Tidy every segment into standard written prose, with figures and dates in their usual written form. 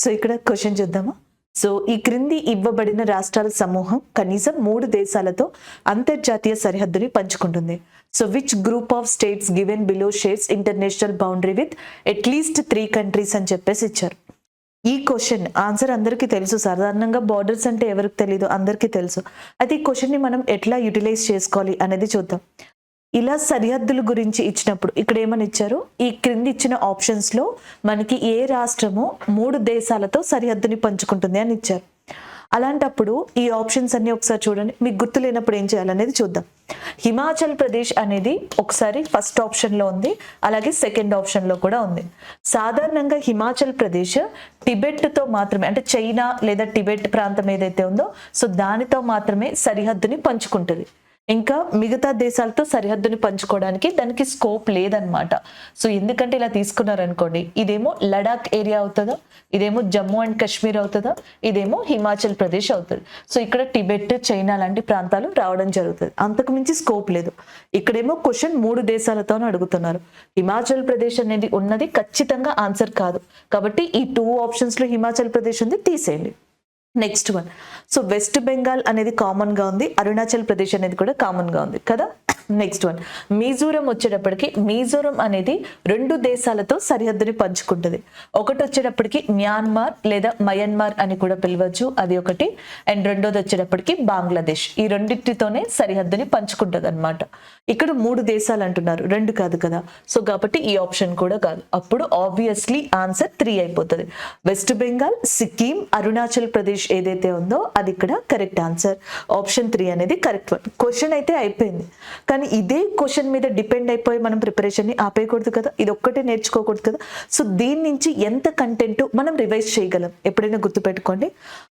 So ఇక్కడ question చూద్దామా. So ఈ క్రింది ఇవ్వబడిన రాష్ట్రాల సమూహం కనీసం 3 దేశాలతో అంతర్జాతీయ సరిహద్దుని పంచుకుంటుంది. So which group of states given below shares international boundary with at least 3 countries అని చెప్పేసి ఇచ్చారు. ఈ క్వశ్చన్ ఆన్సర్ అందరికీ తెలుసు. సాధారణంగా బార్డర్స్ అంటే ఎవరికి తెలీదు, అందరికీ తెలుసు. అయితే ఈ క్వశ్చన్ని మనం ఎట్లా యూటిలైజ్ చేసుకోవాలి అనేది చూద్దాం. ఇలా సరిహద్దుల గురించి ఇచ్చినప్పుడు ఇక్కడ ఏమని ఇచ్చారు, ఈ క్రింది ఇచ్చిన ఆప్షన్స్ లో మనకి ఏ రాష్ట్రము 3 దేశాలతో సరిహద్దుని పంచుకుంటుంది అని ఇచ్చారు. అలాంటప్పుడు ఈ ఆప్షన్స్ అన్ని ఒకసారి చూడండి, మీకు గుర్తు లేనప్పుడు ఏం చేయాలనేది చూద్దాం. హిమాచల్ ప్రదేశ్ అనేది ఒకసారి ఫస్ట్ ఆప్షన్ లో ఉంది, అలాగే సెకండ్ ఆప్షన్ లో కూడా ఉంది. సాధారణంగా హిమాచల్ ప్రదేశ్ టిబెట్ తో మాత్రమే, అంటే చైనా లేదా టిబెట్ ప్రాంతం ఏదైతే ఉందో సో దానితో మాత్రమే సరిహద్దుని పంచుకుంటుంది. ఇంకా మిగతా దేశాలతో సరిహద్దుని పంచుకోవడానికి దానికి స్కోప్ లేదనమాట. సో ఎందుకంటే ఇలా తీసుకున్నారనుకోండి, ఇదేమో లడాక్ ఏరియా అవుతుందా, ఇదేమో జమ్మూ అండ్ కాశ్మీర్ అవుతుందా, ఇదేమో హిమాచల్ ప్రదేశ్ అవుతుంది. సో ఇక్కడ టిబెట్, చైనా లాంటి ప్రాంతాలు రావడం జరుగుతుంది. అంతకు మించి స్కోప్ లేదు. ఇక్కడేమో క్వశ్చన్ 3 దేశాలతో అడుగుతున్నారు. హిమాచల్ ప్రదేశ్ అనేది ఉన్నది ఖచ్చితంగా ఆన్సర్ కాదు. కాబట్టి ఈ 2 ఆప్షన్స్ లో హిమాచల్ ప్రదేశ్ ఉంది, తీసేయండి. Next one, so west Bengal అనేది కామన్ గా ఉంది, అరుణాచల్ ప్రదేశ్ అనేది కూడా కామన్ గా ఉంది కదా. నెక్స్ట్ వన్, మిజోరం వచ్చేటప్పటికి మిజోరం అనేది 2 దేశాలతో సరిహద్దుని పంచుకుంటుంది. ఒకటి వచ్చేటప్పటికి మ్యాన్మార్ లేదా మయన్మార్ అని కూడా పిలవచ్చు, అది ఒకటి. అండ్ రెండోది వచ్చేటప్పటికి బంగ్లాదేశ్. ఈ రెండింటితోనే సరిహద్దుని పంచుకుంటుంది అనమాట. ఇక్కడ 3 దేశాలు అంటున్నారు, 2 కాదు కదా. సో కాబట్టి ఈ ఆప్షన్ కూడా కాదు. అప్పుడు ఆబ్వియస్లీ ఆన్సర్ 3 అయిపోతుంది. వెస్ట్ బెంగాల్, సిక్కిం, అరుణాచల్ ప్రదేశ్ ఏదైతే ఉందో అది ఇక్కడ కరెక్ట్ ఆన్సర్. ఆప్షన్ 3 అనేది కరెక్ట్ వన్. క్వశ్చన్ అయితే అయిపోయింది, కానీ ఇదే క్వశ్చన్ మీద డిపెండ్ అయిపోయి మనం ప్రిపరేషన్ ని ఆపేయకూడదు కదా, ఇది ఒక్కటే నేర్చుకోకూడదు కదా. సో దీని నుంచి ఎంత కంటెంట్ మనం రివైజ్ చేయగలం ఎప్పుడైనా గుర్తుపెట్టుకోండి.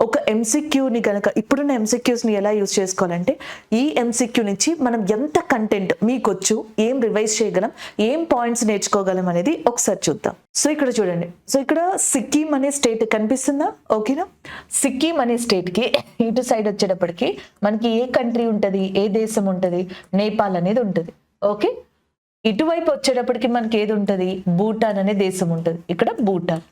ఒక ఎంసీక్యూని గనక, ఇప్పుడున్న ఎంసీక్యూస్ ని ఎలా యూజ్ చేసుకోవాలంటే, ఈ ఎంసీక్యూ నుంచి మనం ఎంత కంటెంట్ మీకొచ్చు, ఏం రివైజ్ చేయగలం, ఏం పాయింట్స్ నేర్చుకోగలం అనేది ఒకసారి చూద్దాం. సో ఇక్కడ చూడండి, సో ఇక్కడ సిక్కిం అనే స్టేట్ కనిపిస్తుందా, ఓకేనా. సిక్కిం అనే స్టేట్ కి ఇటు సైడ్ వచ్చేటప్పటికి మనకి ఏ కంట్రీ ఉంటది, ఏ దేశం ఉంటది, నేపాల్ అనేది ఉంటది. ఓకే, ఇటువైపు వచ్చేటప్పటికి మనకి ఏది ఉంటది, భూటాన్ అనే దేశం ఉంటది. ఇక్కడ భూటాన్.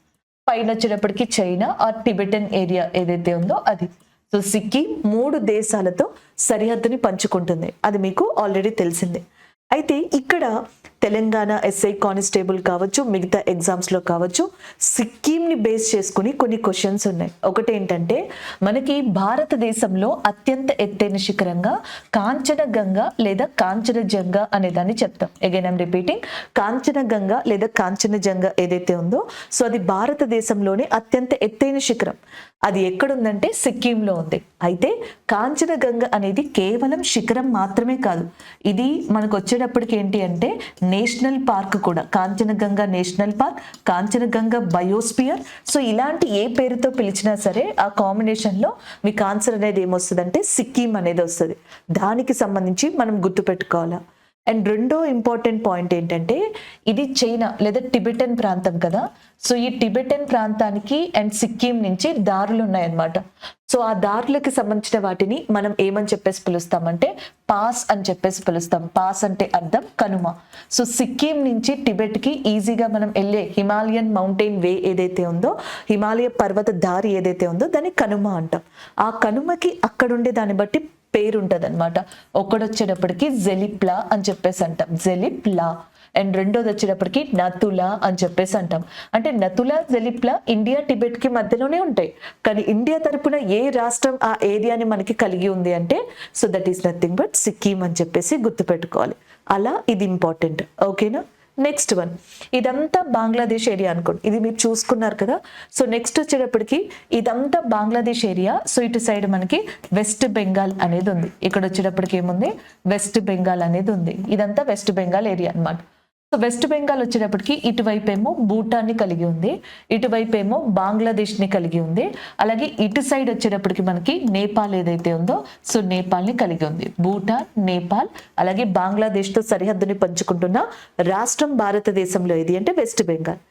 పైన వచ్చేటప్పటికి చైనా ఆర్ టిబెటన్ ఏరియా ఏదైతే ఉందో అది. సో సిక్కిం 3 దేశాలతో సరిహద్దుని పంచుకుంటుంది, అది మీకు ఆల్రెడీ తెలిసిందే. అయితే ఇక్కడ తెలంగాణ ఎస్ఐ కానిస్టేబుల్ కావచ్చు, మిగతా ఎగ్జామ్స్ లో కావచ్చు, సిక్కింని బేస్ చేసుకుని కొన్ని క్వశ్చన్స్ ఉన్నాయి. ఒకటి ఏంటంటే, మనకి భారతదేశంలో అత్యంత ఎత్తైన శిఖరంగా కాంచనగంగా లేదా కాంచనజంగా అనే దాన్ని చెప్తాం. అగైన్ ఐమ్ రిపీటింగ్, కాంచనగంగా లేదా కాంచనజంగా ఏదైతే ఉందో సో అది భారతదేశంలోనే అత్యంత ఎత్తైన శిఖరం. అది ఎక్కడుందంటే సిక్కింలో ఉంది. అయితే కాంచనగంగా అనేది కేవలం శిఖరం మాత్రమే కాదు, ఇది మనకు వచ్చేటప్పటికి ఏంటి అంటే నేషనల్ పార్క్ కూడా. Kanchenjunga national park, Kanchenjunga biosphere. So ఇలాంటి ఏ పేరుతో పిలిచినా సరే ఆ కాంబినేషన్ లో మీకు ఆన్సర్ అనేది ఏమొస్తుంది, సిక్కిం అనేది వస్తుంది. దానికి సంబంధించి మనం గుర్తుపెట్టుకోవాలా. అండ్ రెండో ఇంపార్టెంట్ పాయింట్ ఏంటంటే, ఇది చైనా లేదా టిబెటన్ ప్రాంతం కదా. సో ఈ టిబెటన్ ప్రాంతానికి అండ్ సిక్కిం నుంచి దారులు ఉన్నాయన్నమాట. సో ఆ దారులకు సంబంధించిన వాటిని మనం ఏమని చెప్పేసి పిలుస్తామంటే పాస్ అని చెప్పేసి పిలుస్తాం. పాస్ అంటే అర్థం కనుమ. సో సిక్కిం నుంచి టిబెట్ కి ఈజీగా మనం వెళ్ళే హిమాలయన్ మౌంటైన్ వే ఏదైతే ఉందో, హిమాలయ పర్వత దారి ఏదైతే ఉందో దాన్ని కనుమ అంటాం. ఆ కనుమకి అక్కడుండే దాన్ని బట్టి పేరు ఉంటది అనమాట. ఒకడొచ్చేటప్పటికి జెలిప్లా అని చెప్పేసి అంటాం, జెలిప్లా. అండ్ రెండోది వచ్చేటప్పటికి నతులా అని చెప్పేసి అంటాం. అంటే నతులా, జెలిప్లా ఇండియా టిబెట్ కి మధ్యలోనే ఉంటాయి, కానీ ఇండియా తరపున ఏ రాష్ట్రం ఆ ఏరియాని మనకి కలిగి ఉంది అంటే so that is nothing but Sikkim అని చెప్పేసి గుర్తుపెట్టుకోవాలి. అలా ఇది ఇంపార్టెంట్, ఓకేనా. నెక్స్ట్ వన్, ఇదంతా బంగ్లాదేశ్ ఏరియా అనుకోండి, ఇది మీరు చూసుకున్నారు కదా. సో నెక్స్ట్ వచ్చేటప్పటికి ఇదంతా బంగ్లాదేశ్ ఏరియా. సో ఇటు సైడ్ మనకి వెస్ట్ బెంగాల్ అనేది ఉంది. ఇక్కడ వచ్చేటప్పటికి ఏముంది, వెస్ట్ బెంగాల్ అనేది ఉంది. ఇదంతా వెస్ట్ బెంగాల్ ఏరియా అన్నమాట. సో వెస్ట్ బెంగాల్ వచ్చేటప్పటికి ఇటువైపు ఏమో భూటాన్ని కలిగి ఉంది, ఇటువైపు ఏమో బంగ్లాదేశ్ ని కలిగి ఉంది. అలాగే ఇటు సైడ్ వచ్చేటప్పటికి మనకి నేపాల్ ఏదైతే ఉందో సో నేపాల్ ని కలిగి ఉంది. భూటాన్, నేపాల్, అలాగే బంగ్లాదేశ్ తో సరిహద్దుని పంచుకుంటున్న రాష్ట్రం భారతదేశంలో ఏది అంటే వెస్ట్ బెంగాల్.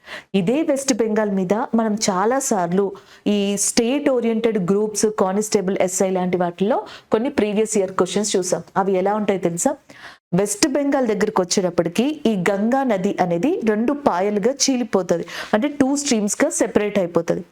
ఇదే వెస్ట్ బెంగాల్ మీద మనం చాలా సార్లు ఈ state oriented groups, constable, SI లాంటి వాటిల్లో కొన్ని ప్రీవియస్ ఇయర్ క్వశ్చన్స్ చూసాం. అవి ఎలా ఉంటాయి తెలుసా, వెస్ట్ బెంగాల్ దగ్గరకు వచ్చేటప్పటికి ఈ గంగా నది అనేది 2 పాయలుగా చీలిపోతుంది, అంటే 2 స్ట్రీమ్స్ గా సెపరేట్ అయిపోతుంది.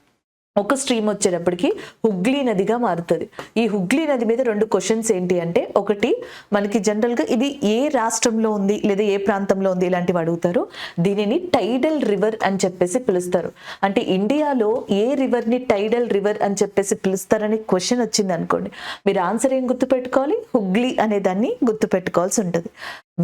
ఒక స్ట్రీమ్ వచ్చేటప్పటికి హుగ్లీ నదిగా మారుతుంది. ఈ హుగ్లీ నది మీద 2 క్వశ్చన్స్ ఏంటి అంటే, ఒకటి మనకి జనరల్గా ఇది ఏ రాష్ట్రంలో ఉంది లేదా ఏ ప్రాంతంలో ఉంది ఇలాంటివి అడుగుతారు. దీనిని టైడల్ రివర్ అని చెప్పేసి పిలుస్తారు. అంటే ఇండియాలో ఏ రివర్ని టైడల్ రివర్ అని చెప్పేసి పిలుస్తారని క్వశ్చన్ వచ్చింది అనుకోండి, మీరు ఆన్సర్ ఏం గుర్తుపెట్టుకోవాలి, హుగ్లీ అనే దాన్ని గుర్తుపెట్టుకోవాల్సి ఉంటుంది.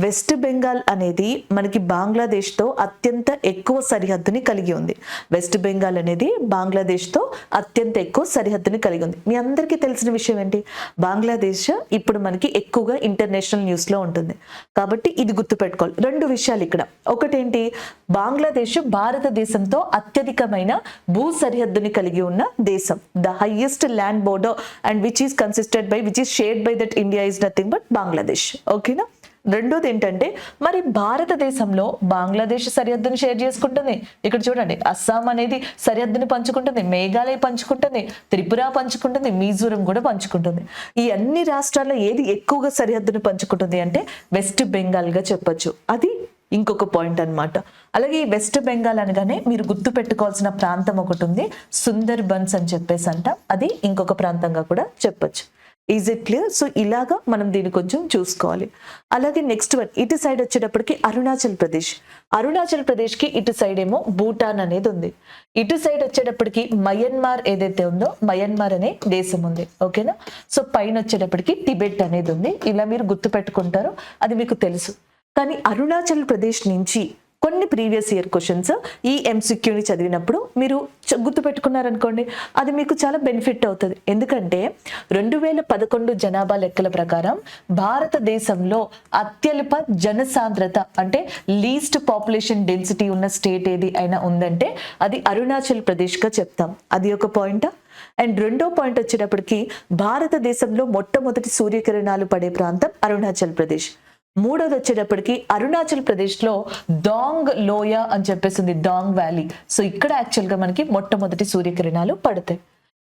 వెస్ట్ బెంగాల్ అనేది మనకి బంగ్లాదేశ్తో అత్యంత ఎక్కువ సరిహద్దుని కలిగి ఉంది. వెస్ట్ బెంగాల్ అనేది బంగ్లాదేశ్తో అత్యంత ఎక్కువ సరిహద్దుని కలిగి ఉంది. మీ అందరికీ తెలిసిన విషయం ఏంటి, బంగ్లాదేశ్ ఇప్పుడు మనకి ఎక్కువగా ఇంటర్నేషనల్ న్యూస్లో ఉంటుంది కాబట్టి ఇది గుర్తుపెట్టుకోవాలి. 2 విషయాలు ఇక్కడ. ఒకటేంటి, బంగ్లాదేశ్ భారతదేశంతో అత్యధికమైన భూ సరిహద్దుని కలిగి ఉన్న దేశం. The highest land border and which is shared by that India is nothing but Bangladesh. ఓకేనా. రెండోది ఏంటంటే, మరి భారతదేశంలో బంగ్లాదేశ్ సరిహద్దుని షేర్ చేసుకుంటుంది. ఇక్కడ చూడండి, అస్సాం అనేది సరిహద్దుని పంచుకుంటుంది, మేఘాలయ పంచుకుంటుంది, త్రిపుర పంచుకుంటుంది, మిజోరం కూడా పంచుకుంటుంది. ఈ అన్ని రాష్ట్రాల్లో ఏది ఎక్కువగా సరిహద్దుని పంచుకుంటుంది అంటే వెస్ట్ బెంగాల్గా చెప్పొచ్చు. అది ఇంకొక పాయింట్ అన్నమాట. అలాగే ఈ వెస్ట్ బెంగాల్ అనగానే మీరు గుర్తు పెట్టుకోవాల్సిన ప్రాంతం ఒకటి ఉంది, సుందర్ బన్స్ అని చెప్పేసి అంట. అది ఇంకొక ప్రాంతంగా కూడా చెప్పొచ్చు. Is it clear? సో ఇలాగా మనం దీన్ని కొంచెం చూసుకోవాలి. అలాగే నెక్స్ట్ వన్, ఇటు సైడ్ వచ్చేటప్పటికి అరుణాచల్ ప్రదేశ్. అరుణాచల్ ప్రదేశ్కి ఇటు సైడ్ ఏమో భూటాన్ అనేది ఉంది. ఇటు సైడ్ వచ్చేటప్పటికి మయన్మార్ ఏదైతే ఉందో, మయన్మార్ అనే దేశం ఉంది. ఓకేనా. సో పైన వచ్చేటప్పటికి టిబెట్ అనేది ఉంది. ఇలా మీరు గుర్తు పెట్టుకుంటారు, అది మీకు తెలుసు. కానీ అరుణాచల్ ప్రదేశ్ నుంచి కొన్ని ప్రీవియస్ ఇయర్ క్వశ్చన్స్ ఈ ఎంసిక్యూని చదివినప్పుడు మీరు గుర్తుపెట్టుకున్నారనుకోండి, అది మీకు చాలా బెనిఫిట్ అవుతుంది. ఎందుకంటే 2011 జనాభా లెక్కల ప్రకారం భారతదేశంలో అత్యల్ప జనసాంద్రత అంటే లీస్ట్ పాపులేషన్ డెన్సిటీ ఉన్న స్టేట్ ఏది అయినా ఉందంటే అది అరుణాచల్ ప్రదేశ్గా చెప్తాం. అది ఒక పాయింట్. అండ్ రెండో పాయింట్ వచ్చేటప్పటికి భారతదేశంలో మొట్టమొదటి సూర్యకిరణాలు పడే ప్రాంతం అరుణాచల్ ప్రదేశ్. మూడోది వచ్చేటప్పటికి అరుణాచల్ ప్రదేశ్లో డాంగ్ లోయ అని చెప్పేసి ఉంది, డాంగ్ వ్యాలీ. సో ఇక్కడ యాక్చువల్గా మనకి మొట్టమొదటి సూర్యకిరణాలు పడతాయి.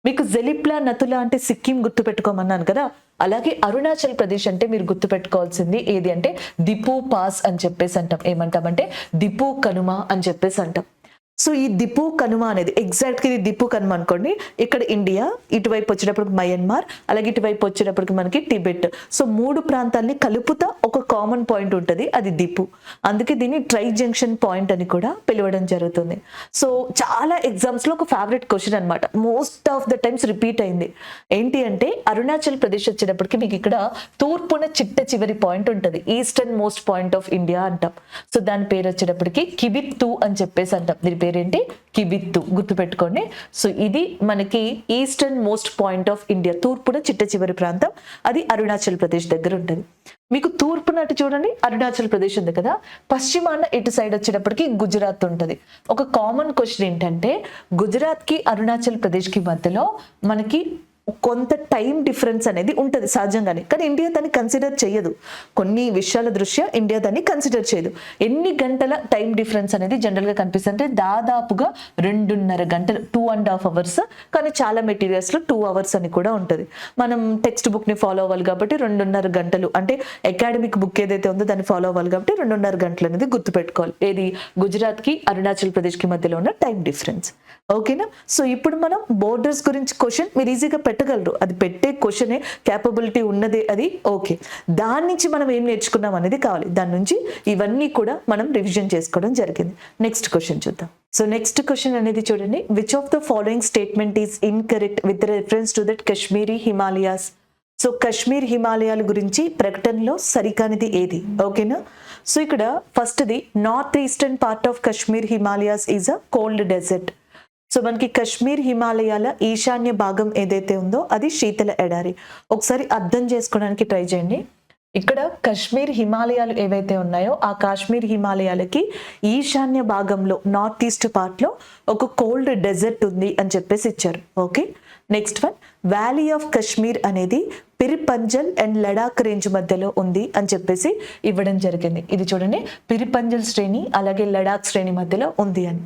మీకు జెలిప్లా నతులా అంటే సిక్కిం గుర్తుపెట్టుకోమన్నాను కదా, అలాగే అరుణాచల్ ప్రదేశ్ అంటే మీరు గుర్తుపెట్టుకోవాల్సింది ఏది అంటే దిపు పాస్ అని చెప్పేసి అంటాం. ఏమంటామంటే దిపు కనుమ అని చెప్పేసి అంటాం. సో ఈ దిపు కనుమ అనేది ఎగ్జాక్ట్గా ఇది దిపు కనుమ అనుకోండి. ఇక్కడ ఇండియా, ఇటువైపు వచ్చేటప్పటికి మయన్మార్, అలాగే ఇటువైపు వచ్చేటప్పటికి మనకి టిబెట్. సో 3 ప్రాంతాలని కలుపుతా ఒక కామన్ పాయింట్ ఉంటుంది, అది దిపు. అందుకే దీన్ని ట్రై జంక్షన్ పాయింట్ అని కూడా పిలవడం జరుగుతుంది. సో చాలా ఎగ్జామ్స్లో ఒక ఫేవరెట్ క్వశ్చన్ అనమాట, most of the times repeat అయింది. ఏంటి అంటే అరుణాచల్ ప్రదేశ్ వచ్చేటప్పటికి మీకు ఇక్కడ తూర్పున చిట్ట చివరి పాయింట్ ఉంటుంది, eastern most point of India అంటాం. సో దాని పేరు వచ్చేటప్పటికి కిబిత్తు అని చెప్పేసి అంటాం. దీని పేరేంటి, కిబిత్తు. గుర్తుపెట్టుకోండి. సో ఇది మనకి eastern most point of India, తూర్పున చిట్ట చివరి ప్రాంతం, అది అరుణాచల్ ప్రదేశ్ దగ్గర ఉంటుంది. మీకు తూర్పున అటు చూడండి అరుణాచల్ ప్రదేశ్ ఉంది కదా, పశ్చిమాన ఇటు సైడ్ వచ్చేటప్పటికి గుజరాత్ ఉంటుంది. ఒక కామన్ క్వశ్చన్ ఏంటంటే గుజరాత్కి అరుణాచల్ ప్రదేశ్కి మధ్యలో మనకి కొంత టైం డిఫరెన్స్ అనేది ఉంటుంది సహజంగానే, కానీ ఇండియా దాన్ని కన్సిడర్ చేయదు. కొన్ని విషయాల దృష్ట్యా ఇండియా దాన్ని కన్సిడర్ చేయదు. ఎన్ని గంటల టైం డిఫరెన్స్ అనేది జనరల్గా కనిపిస్తుంది అంటే దాదాపుగా 2.5 గంటలు, 2.5 hours. కానీ చాలా మెటీరియల్స్లో 2 hours అని కూడా ఉంటుంది. మనం టెక్స్ట్ బుక్ని ఫాలో అవ్వాలి కాబట్టి 2.5 గంటలు, అంటే అకాడమిక్ బుక్ ఏదైతే ఉందో దాన్ని ఫాలో అవ్వాలి కాబట్టి 2.5 గంటలు అనేది గుర్తుపెట్టుకోవాలి. ఏది, గుజరాత్కి అరుణాచల్ ప్రదేశ్కి మధ్యలో ఉన్న టైం డిఫరెన్స్. ఓకేనా. సో ఇప్పుడు మనం బోర్డర్స్ గురించి క్వశ్చన్ మీరు ఈజీగా పెట్టగలరు, అది పెట్టే క్వశ్చనే, క్యాపబిలిటీ ఉన్నదే అది. ఓకే, దాని నుంచి మనం ఏం నేర్చుకున్నాం అనేది కావాలి. దాని నుంచి ఇవన్నీ కూడా మనం రివిజన్ చేసుకోవడం జరిగింది. నెక్స్ట్ క్వశ్చన్ చూద్దాం. సో నెక్స్ట్ క్వశ్చన్ అనేది చూడండి, which of the following statement is incorrect with reference to that Kashmiri Himalayas. So Kashmir హిమాలయాల గురించి ప్రకటనలో సరికానిది ఏది? ఓకేనా. సో ఇక్కడ ఫస్ట్ది, north eastern part of Kashmir Himalayas is a cold desert. So మనకి కశ్మీర్ హిమాలయాల ఈశాన్య భాగం ఏదైతే ఉందో అది శీతల ఎడారి. ఒకసారి అర్థం చేసుకోవడానికి ట్రై చేయండి. ఇక్కడ కశ్మీర్ హిమాలయాలు ఏవైతే ఉన్నాయో ఆ కాశ్మీర్ హిమాలయాలకి ఈశాన్య భాగంలో నార్త్ ఈస్ట్ పార్ట్లో ఒక కోల్డ్ డెజర్ట్ ఉంది అని చెప్పేసి ఇచ్చారు. Okay. Next one, valley of Kashmir అనేది పిరిపంజల్ అండ్ లడాక్ రేంజ్ మధ్యలో ఉంది అని చెప్పేసి ఇవ్వడం జరిగింది. ఇది చూడండి, పిరిపంజల్ శ్రేణి అలాగే లడాక్ శ్రేణి మధ్యలో ఉంది అని.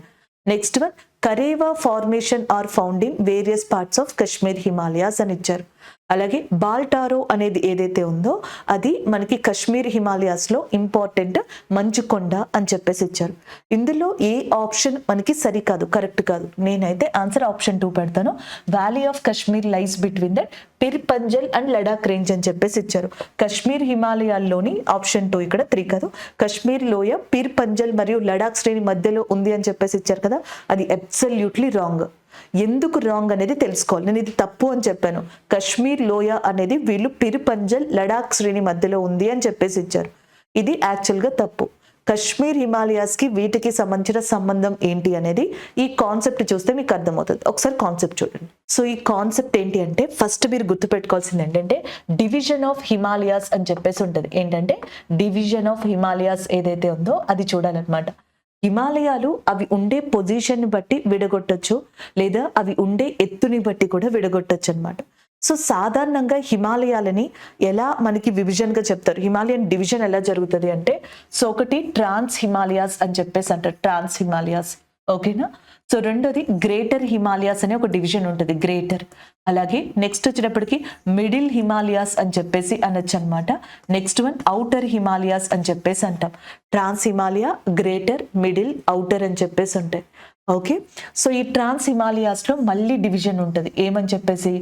Next one, Karewa formation are found in various parts of Kashmir Himalayas అని ఇచ్చారు. అలాగే బాల్టారో అనేది ఏదైతే ఉందో అది మనకి కాశ్మీర్ హిమాలయాస్లో ఇంపార్టెంట్ మంచు కొండ అని చెప్పేసి ఇచ్చారు. ఇందులో ఏ ఆప్షన్ మనకి సరికాదు, కరెక్ట్ కాదు. నేనైతే ఆన్సర్ ఆప్షన్ 2 పెడతాను. Valley of Kashmir lies between that Pir Panjal and Ladakh range అని చెప్పేసి ఇచ్చారు. కాశ్మీర్ హిమాలయాల్లోని ఆప్షన్ 2 ఇక్కడ 3 కాదు, కాశ్మీర్ లోయ పిర్ పంజల్ మరియు లడాక్ శ్రేణి మధ్యలో ఉంది అని చెప్పేసి ఇచ్చారు కదా, అది అబ్సల్యూట్లీ రాంగ్. ఎందుకు రాంగ్ అనేది తెలుసుకోవాలి. నేను ఇది తప్పు అని చెప్పాను. కాశ్మీర్ లోయ అనేది వీళ్ళు పిర్ పంజల్ లడాక్ శ్రేణి మధ్యలో ఉంది అని చెప్పేసి ఇచ్చారు. ఇది యాక్చువల్గా తప్పు. కాశ్మీర్ హిమాలయాస్కి వీటికి సంబంధించిన సంబంధం ఏంటి అనేది ఈ కాన్సెప్ట్ చూస్తే మీకు అర్థమవుతుంది. ఒకసారి కాన్సెప్ట్ చూడండి. సో ఈ కాన్సెప్ట్ ఏంటి అంటే ఫస్ట్ మీరు గుర్తుపెట్టుకోవాల్సింది ఏంటంటే డివిజన్ ఆఫ్ హిమాలయాస్ అని చెప్పేసి ఉంటుంది. ఏంటంటే డివిజన్ ఆఫ్ హిమాలయాస్ ఏదైతే ఉందో అది చూడాలన్నమాట. హిమాలయాలు అవి ఉండే పొజిషన్ని బట్టి విడగొట్టచ్చు, లేదా అవి ఉండే ఎత్తుని బట్టి కూడా విడగొట్టచ్చు అనమాట. సో సాధారణంగా హిమాలయాలని ఎలా మనకి విభజనగా చెప్తారు, హిమాలయన్ డివిజన్ ఎలా జరుగుతుంది అంటే, సో ఒకటి ట్రాన్స్ హిమాలయాస్ అని చెప్పేసి అంటారు, ట్రాన్స్ హిమాలయాస్, ఓకేనా. సో రెండోది గ్రేటర్ హిమాలయాస్ అనే ఒక డివిజన్ ఉంటుంది, గ్రేటర్. అలాగే నెక్స్ట్ వచ్చేటప్పటికి మిడిల్ హిమాలయాస్ అని చెప్పేసి అనొచ్చు అనమాట. నెక్స్ట్ వన్ ఔటర్ హిమాలయాస్ అని చెప్పేసి అంటాం. ట్రాన్స్ హిమాలయ, గ్రేటర్, మిడిల్, ఔటర్ అని చెప్పేసి ఉంటాయి. ఓకే. సో ఈ ట్రాన్స్ హిమాలయాస్లో మళ్ళీ డివిజన్ ఉంటుంది. ఏమని చెప్పేసి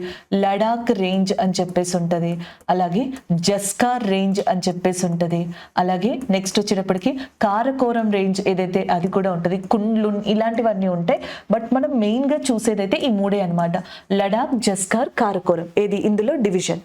లడాక్ రేంజ్ అని చెప్పేసి ఉంటుంది, అలాగే జస్కార్ రేంజ్ అని చెప్పేసి ఉంటుంది, అలాగే నెక్స్ట్ వచ్చేటప్పటికి కారకోరం రేంజ్ ఏదైతే అది కూడా ఉంటుంది, కుండ్లున్ ఇలాంటివన్నీ ఉంటాయి. బట్ మనం మెయిన్గా చూసేదైతే ఈ మూడే అనమాట, లడాక్, జస్కార్, కారకోరం. ఏది ఇందులో డివిజన్.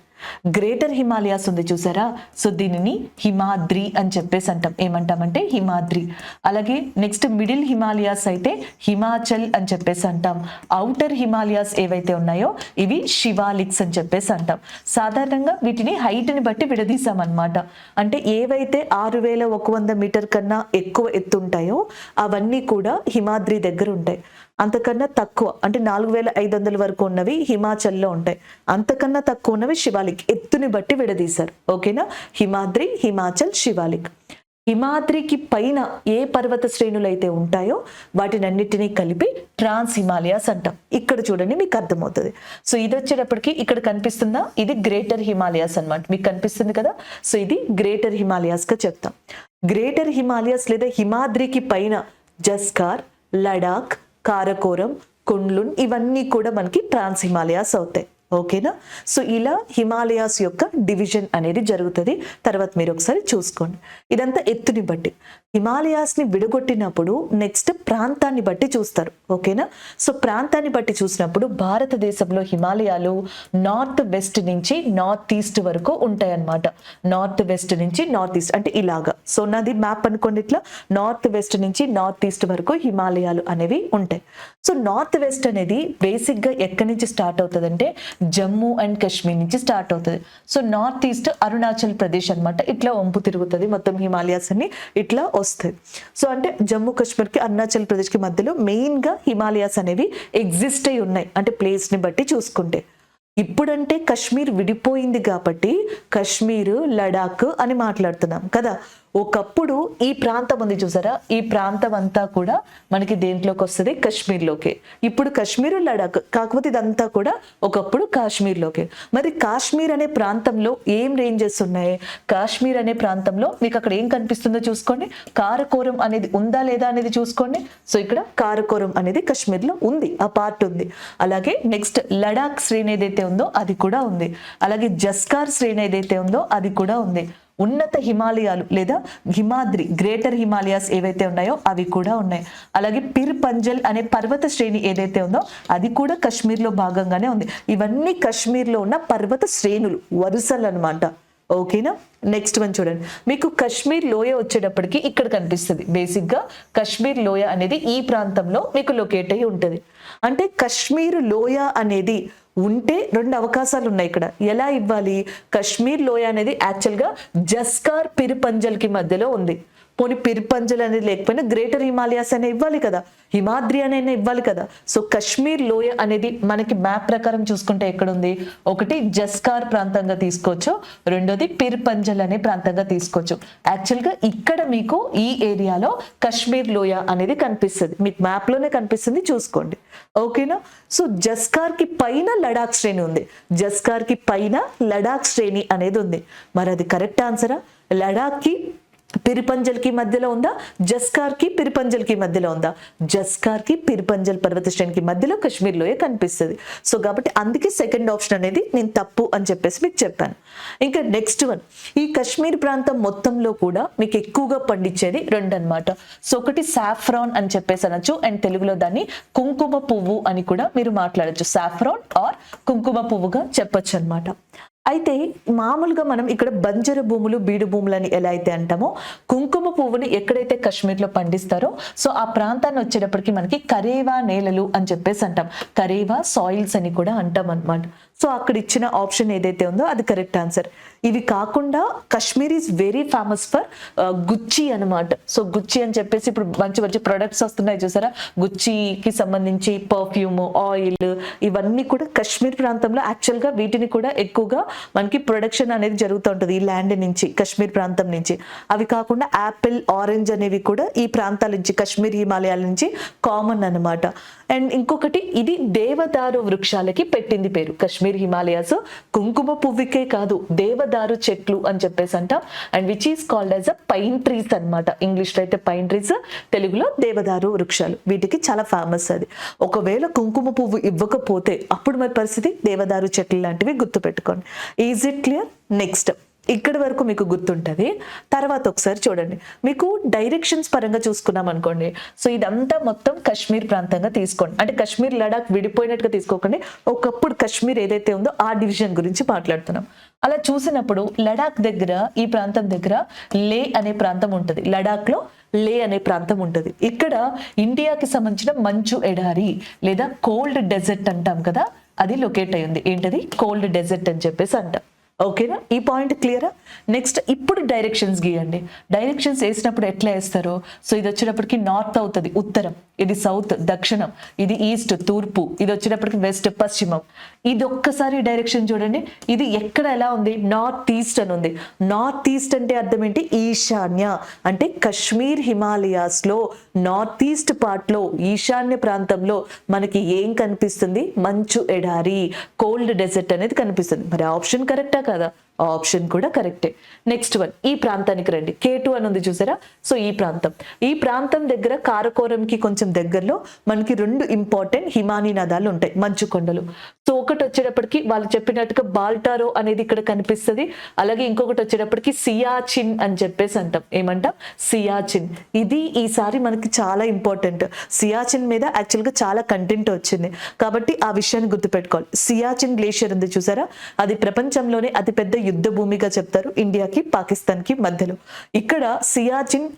గ్రేటర్ హిమాలయాస్ ఉంది చూసారా, సో దీనిని హిమాద్రి అని చెప్పేసి అంటాం. ఏమంటామంటే హిమాద్రి. అలాగే నెక్స్ట్ మిడిల్ హిమాలయాస్ అయితే హిమాచల్ అని చెప్పేసి అంటాం. ఔటర్ హిమాలయాస్ ఏవైతే ఉన్నాయో ఇవి శివాలిక్స్ అని చెప్పేసి అంటాం. సాధారణంగా వీటిని హైట్ని బట్టి విడదీసామన్నమాట. అంటే ఏవైతే 6100 మీటర్ కన్నా ఎక్కువ ఎత్తుంటాయో అవన్నీ కూడా హిమాద్రి దగ్గర ఉంటాయి. అంతకన్నా తక్కువ అంటే 4500 వరకు ఉన్నవి హిమాచల్లో ఉంటాయి. అంతకన్నా తక్కువ ఉన్నవి శివాలిక్. ఎత్తుని బట్టి విడదీశారు, ఓకేనా. హిమాద్రి, హిమాచల్, శివాలిక్. హిమాద్రికి పైన ఏ పర్వత శ్రేణులు అయితే ఉంటాయో వాటినన్నిటినీ కలిపి ట్రాన్స్ హిమాలయాస్ అంటాం. ఇక్కడ చూడండి మీకు అర్థమవుతుంది. సో ఇది వచ్చేటప్పటికి ఇక్కడ కనిపిస్తుందా, ఇది గ్రేటర్ హిమాలయాస్ అన్నమాట. మీకు కనిపిస్తుంది కదా, సో ఇది గ్రేటర్ హిమాలయాస్గా చెప్తాం. గ్రేటర్ హిమాలయాస్ లేదా హిమాద్రికి పైన జస్కార్, లడాక్, కారకోరం, కుండ్లున్ ఇవన్నీ కూడా మనకి ట్రాన్స్ హిమాలయాస్ అవుతాయి, ఓకేనా. సో ఇలా హిమాలయాస్ యొక్క డివిజన్ అనేది జరుగుతుంది. తర్వాత మీరు ఒకసారి చూసుకోండి. ఇదంతా ఎత్తుని బట్టి. హిమాలయాస్ని విడగొట్టినప్పుడు నెక్స్ట్ ప్రాంతాన్ని బట్టి చూస్తారు, ఓకేనా. సో ప్రాంతాన్ని బట్టి చూసినప్పుడు భారతదేశంలో హిమాలయాలు నార్త్ వెస్ట్ నుంచి నార్త్ ఈస్ట్ వరకు ఉంటాయి అన్నమాట. నార్త్ వెస్ట్ నుంచి నార్త్ ఈస్ట్ అంటే ఇలాగా. సో నాది మ్యాప్ అనుకోండి, ఇట్లా నార్త్ వెస్ట్ నుంచి నార్త్ ఈస్ట్ వరకు హిమాలయాలు అనేవి ఉంటాయి. సో నార్త్ వెస్ట్ అనేది బేసిక్గా ఎక్కడి నుంచి స్టార్ట్ అవుతుంది అంటే జమ్మూ అండ్ కాశ్మీర్ నుంచి స్టార్ట్ అవుతుంది. So north east Arunachal Pradesh అనమాట. ఇట్లా వంపు తిరుగుతుంది మొత్తం హిమాలయాస్ అన్ని ఇట్లా వస్తాయి. సో అంటే జమ్మూ కాశ్మీర్కి అరుణాచల్ ప్రదేశ్కి మధ్యలో మెయిన్గా హిమాలయాస్ అనేవి ఎగ్జిస్ట్ అయి ఉన్నాయి, అంటే ప్లేస్ని బట్టి చూసుకుంటే. ఇప్పుడంటే కాశ్మీర్ విడిపోయింది కాబట్టి కాశ్మీర్, లడాక్ అని మాట్లాడుతున్నాం కదా. ఒకప్పుడు ఈ ప్రాంతం ఉంది చూసారా, ఈ ప్రాంతం అంతా కూడా మనకి దేంట్లోకి వస్తుంది, కాశ్మీర్లోకి. ఇప్పుడు కాశ్మీర్, లడాక్, కాకపోతే ఇదంతా కూడా ఒకప్పుడు కాశ్మీర్లోకి. మరి కాశ్మీర్ అనే ప్రాంతంలో ఏం రేంజెస్ ఉన్నాయి, కాశ్మీర్ అనే ప్రాంతంలో మీకు అక్కడ ఏం కనిపిస్తుందో చూసుకోండి. కారకోరం అనేది ఉందా లేదా అనేది చూసుకోండి. సో ఇక్కడ కారకోరం అనేది కాశ్మీర్లో ఉంది, ఆ పార్ట్ ఉంది. అలాగే నెక్స్ట్ లడాక్ శ్రేణి ఏదైతే ఉందో అది కూడా ఉంది. అలాగే జస్కార్ శ్రేణి ఏదైతే ఉందో అది కూడా ఉంది. ఉన్నత హిమాలయాలు లేదా హిమాద్రి, గ్రేటర్ హిమాలయాస్ ఏవైతే ఉన్నాయో అవి కూడా ఉన్నాయి. అలాగే పిర్ పంజల్ అనే పర్వత శ్రేణి ఏదైతే ఉందో అది కూడా కాశ్మీర్లో భాగంగానే ఉంది. ఇవన్నీ కాశ్మీర్లో ఉన్న పర్వత శ్రేణులు, వరుసలు అనమాట, ఓకేనా. నెక్స్ట్ వన్ చూడండి, మీకు కాశ్మీర్ లోయ వచ్చేటప్పటికి ఇక్కడ కనిపిస్తుంది. బేసిక్గా కాశ్మీర్ లోయ అనేది ఈ ప్రాంతంలో మీకు లొకేట్ అయ్యి ఉంటుంది. అంటే కాశ్మీర్ లోయ అనేది ఉంటే 2 అవకాశాలు ఉన్నాయి ఇక్కడ. ఎలా ఇవ్వాలి, కాశ్మీర్ లోయ అనేది యాక్చువల్గా జస్కార్, పిర్ పంజల్కి మధ్యలో ఉంది. పోనీ పిర్పంజల్ అనేది లేకపోయినా గ్రేటర్ హిమాలయాస్ అనే ఇవ్వాలి కదా, హిమాద్రి అనేది ఇవ్వాలి కదా. సో కశ్మీర్ లోయ అనేది మనకి మ్యాప్ ప్రకారం చూసుకుంటే ఎక్కడ ఉంది, ఒకటి జస్కార్ ప్రాంతంగా తీసుకోవచ్చు, రెండోది పిర్పంజల్ అనే ప్రాంతంగా తీసుకోవచ్చు. యాక్చువల్ గా ఇక్కడ మీకు ఈ ఏరియాలో కశ్మీర్ లోయ అనేది కనిపిస్తుంది, మీకు మ్యాప్ లోనే కనిపిస్తుంది, చూసుకోండి. ఓకేనా. సో జస్కార్ కి పైన లడాక్ శ్రేణి ఉంది, జస్కార్ కి పైన లడాక్ శ్రేణి అనేది ఉంది. మరి అది కరెక్ట్ ఆన్సరా? లడాక్ కి పిరిపంజల్ కి మధ్యలో ఉందా, జస్కార్ కి పిరిపంజల్ కి మధ్యలో ఉందా? జస్కార్ కి పిరిపంజల్ పర్వత శ్రేణికి మధ్యలో కశ్మీర్ లోయ కనిపిస్తుంది. సో కాబట్టి అందుకే సెకండ్ ఆప్షన్ అనేది నేను తప్పు అని చెప్పేసి మీకు చెప్పాను. ఇంకా నెక్స్ట్ వన్, ఈ కశ్మీర్ ప్రాంతం మొత్తంలో కూడా మీకు ఎక్కువగా పండించేది రెండు అన్నమాట. సో ఒకటి సాఫ్రాన్ అని చెప్పేసి అనొచ్చు, అండ్ తెలుగులో దాన్ని కుంకుమ పువ్వు అని కూడా మీరు మాట్లాడచ్చు. సాఫ్రాన్ ఆర్ కుంకుమ పువ్వుగా చెప్పొచ్చు అనమాట. అయితే మామూలుగా మనం ఇక్కడ బంజర భూములు, బీడు భూములు అని ఎలా అయితే అంటామో, కుంకుమ పువ్వుని ఎక్కడైతే కాశ్మీర్లో పండిస్తారో సో ఆ ప్రాంతాన్ని వచ్చేటప్పటికి మనకి కరేవా నేలలు అని చెప్పేసి అంటాం, కరేవా సాయిల్స్ అని కూడా అంటాం అనమాట. సో అక్కడ ఇచ్చిన ఆప్షన్ ఏదైతే ఉందో అది కరెక్ట్ ఆన్సర్. ఇవి కాకుండా Kashmir is very famous for గుచ్చి అనమాట. సో గుచ్చి అని చెప్పేసి ఇప్పుడు మంచి మంచి ప్రొడక్ట్స్ వస్తున్నాయి చూసారా, గుచ్చికి సంబంధించి పర్ఫ్యూమ్, ఆయిల్, ఇవన్నీ కూడా కశ్మీర్ ప్రాంతంలో యాక్చువల్గా వీటిని కూడా ఎక్కువగా మనకి ప్రొడక్షన్ అనేది జరుగుతూ ఉంటుంది ఈ ల్యాండ్ నుంచి, కశ్మీర్ ప్రాంతం నుంచి. అవి కాకుండా యాపిల్, ఆరెంజ్ అనేవి కూడా ఈ ప్రాంతాల నుంచి, కశ్మీర్ హిమాలయాల నుంచి కామన్ అనమాట. అండ్ ఇంకొకటి, ఇది దేవదారు వృక్షాలకి పెట్టింది పేరు కశ్మీర్ హిమాలయాస్. కుంకుమ పువ్వుకే కాదు, దేవదారు చెట్లు అని చెప్పేసి అంటాం. And which is called as a pine trees అనమాట. ఇంగ్లీష్ లో అయితే పైన్ ట్రీస్, తెలుగులో దేవదారు వృక్షాలు. వీటికి చాలా ఫేమస్ అది. ఒకవేళ కుంకుమ పువ్వు ఇవ్వకపోతే అప్పుడు మరి పరిస్థితి దేవదారు చెట్లు లాంటివి గుర్తుపెట్టుకోండి. Is it clear? నెక్స్ట్ ఇక్కడి వరకు మీకు గుర్తుంటది. తర్వాత ఒకసారి చూడండి, మీకు డైరెక్షన్స్ పరంగా చూసుకున్నాం అనుకోండి. సో ఇదంతా మొత్తం కశ్మీర్ ప్రాంతంగా తీసుకోండి, అంటే కశ్మీర్ లడాక్ విడిపోయినట్టుగా తీసుకోకండి. ఒకప్పుడు కశ్మీర్ ఏదైతే ఉందో ఆ డివిజన్ గురించి మాట్లాడుతున్నాం. అలా చూసినప్పుడు లడాక్ దగ్గర, ఈ ప్రాంతం దగ్గర లే అనే ప్రాంతం ఉంటుంది, లడాక్ లో లే అనే ప్రాంతం ఉంటుంది. ఇక్కడ ఇండియాకి సంబంధించిన మంచు ఎడారి లేదా కోల్డ్ డెజర్ట్ అంటాం కదా, అది లొకేట్ అయి ఉంది. ఏంటది? కోల్డ్ డెజర్ట్ అని చెప్పేసి అంటాం. ఓకేనా, ఈ పాయింట్ క్లియరా? నెక్స్ట్ ఇప్పుడు డైరెక్షన్స్ గీయండి. డైరెక్షన్స్ వేసినప్పుడు ఎట్లా వేస్తారో, సో ఇది వచ్చేటప్పటికి నార్త్ అవుతుంది, ఉత్తరం, ఇది సౌత్ దక్షిణం, ఇది ఈస్ట్ తూర్పు, ఇది వచ్చేటప్పటికి వెస్ట్ పశ్చిమం. ఇది ఒక్కసారి డైరెక్షన్ చూడండి, ఇది ఎక్కడ ఎలా ఉంది? నార్త్ ఈస్ట్ అని ఉంది. నార్త్ ఈస్ట్ అంటే అర్థం ఏంటి? ఈశాన్య, అంటే కశ్మీర్ హిమాలయాస్ లో నార్త్ ఈస్ట్ పార్ట్ లో, ఈశాన్య ప్రాంతంలో మనకి ఏం కనిపిస్తుంది? మంచు ఎడారి, కోల్డ్ డెజర్ట్ అనేది కనిపిస్తుంది. మరి ఆప్షన్ కరెక్టా కదా? ఆప్షన్ కూడా కరెక్టే. నెక్స్ట్ వన్, ఈ ప్రాంతానికి రండి. K2 అని ఉంది చూసారా? సో ఈ ప్రాంతం దగ్గర కారకోరంకి కొంచెం దగ్గరలో మనకి రెండు ఇంపార్టెంట్ హిమానీ నదాలు ఉంటాయి, మంచు కొండలు. సో ఒకటి వచ్చేటప్పటికి వాళ్ళు చెప్పినట్టుగా బాల్టారో అనేది ఇక్కడ కనిపిస్తుంది. అలాగే ఇంకొకటి వచ్చేటప్పటికి సియాచిన్ అని చెప్పేసి అంటాం. ఏమంటాం? సియాచిన్. ఇది ఈసారి మనకి చాలా ఇంపార్టెంట్. సియాచిన్ మీద యాక్చువల్గా చాలా కంటెంట్ వచ్చింది కాబట్టి ఆ విషయాన్ని గుర్తుపెట్టుకోవాలి. సియాచిన్ గ్లేషియర్ ఉంది చూసారా, అది ప్రపంచంలోనే అతిపెద్ద యుద్ధ భూమిగా చెప్తారు ఇండియాకి పాకిస్తాన్కి మధ్యలో. ఇక్కడ సియాచిన్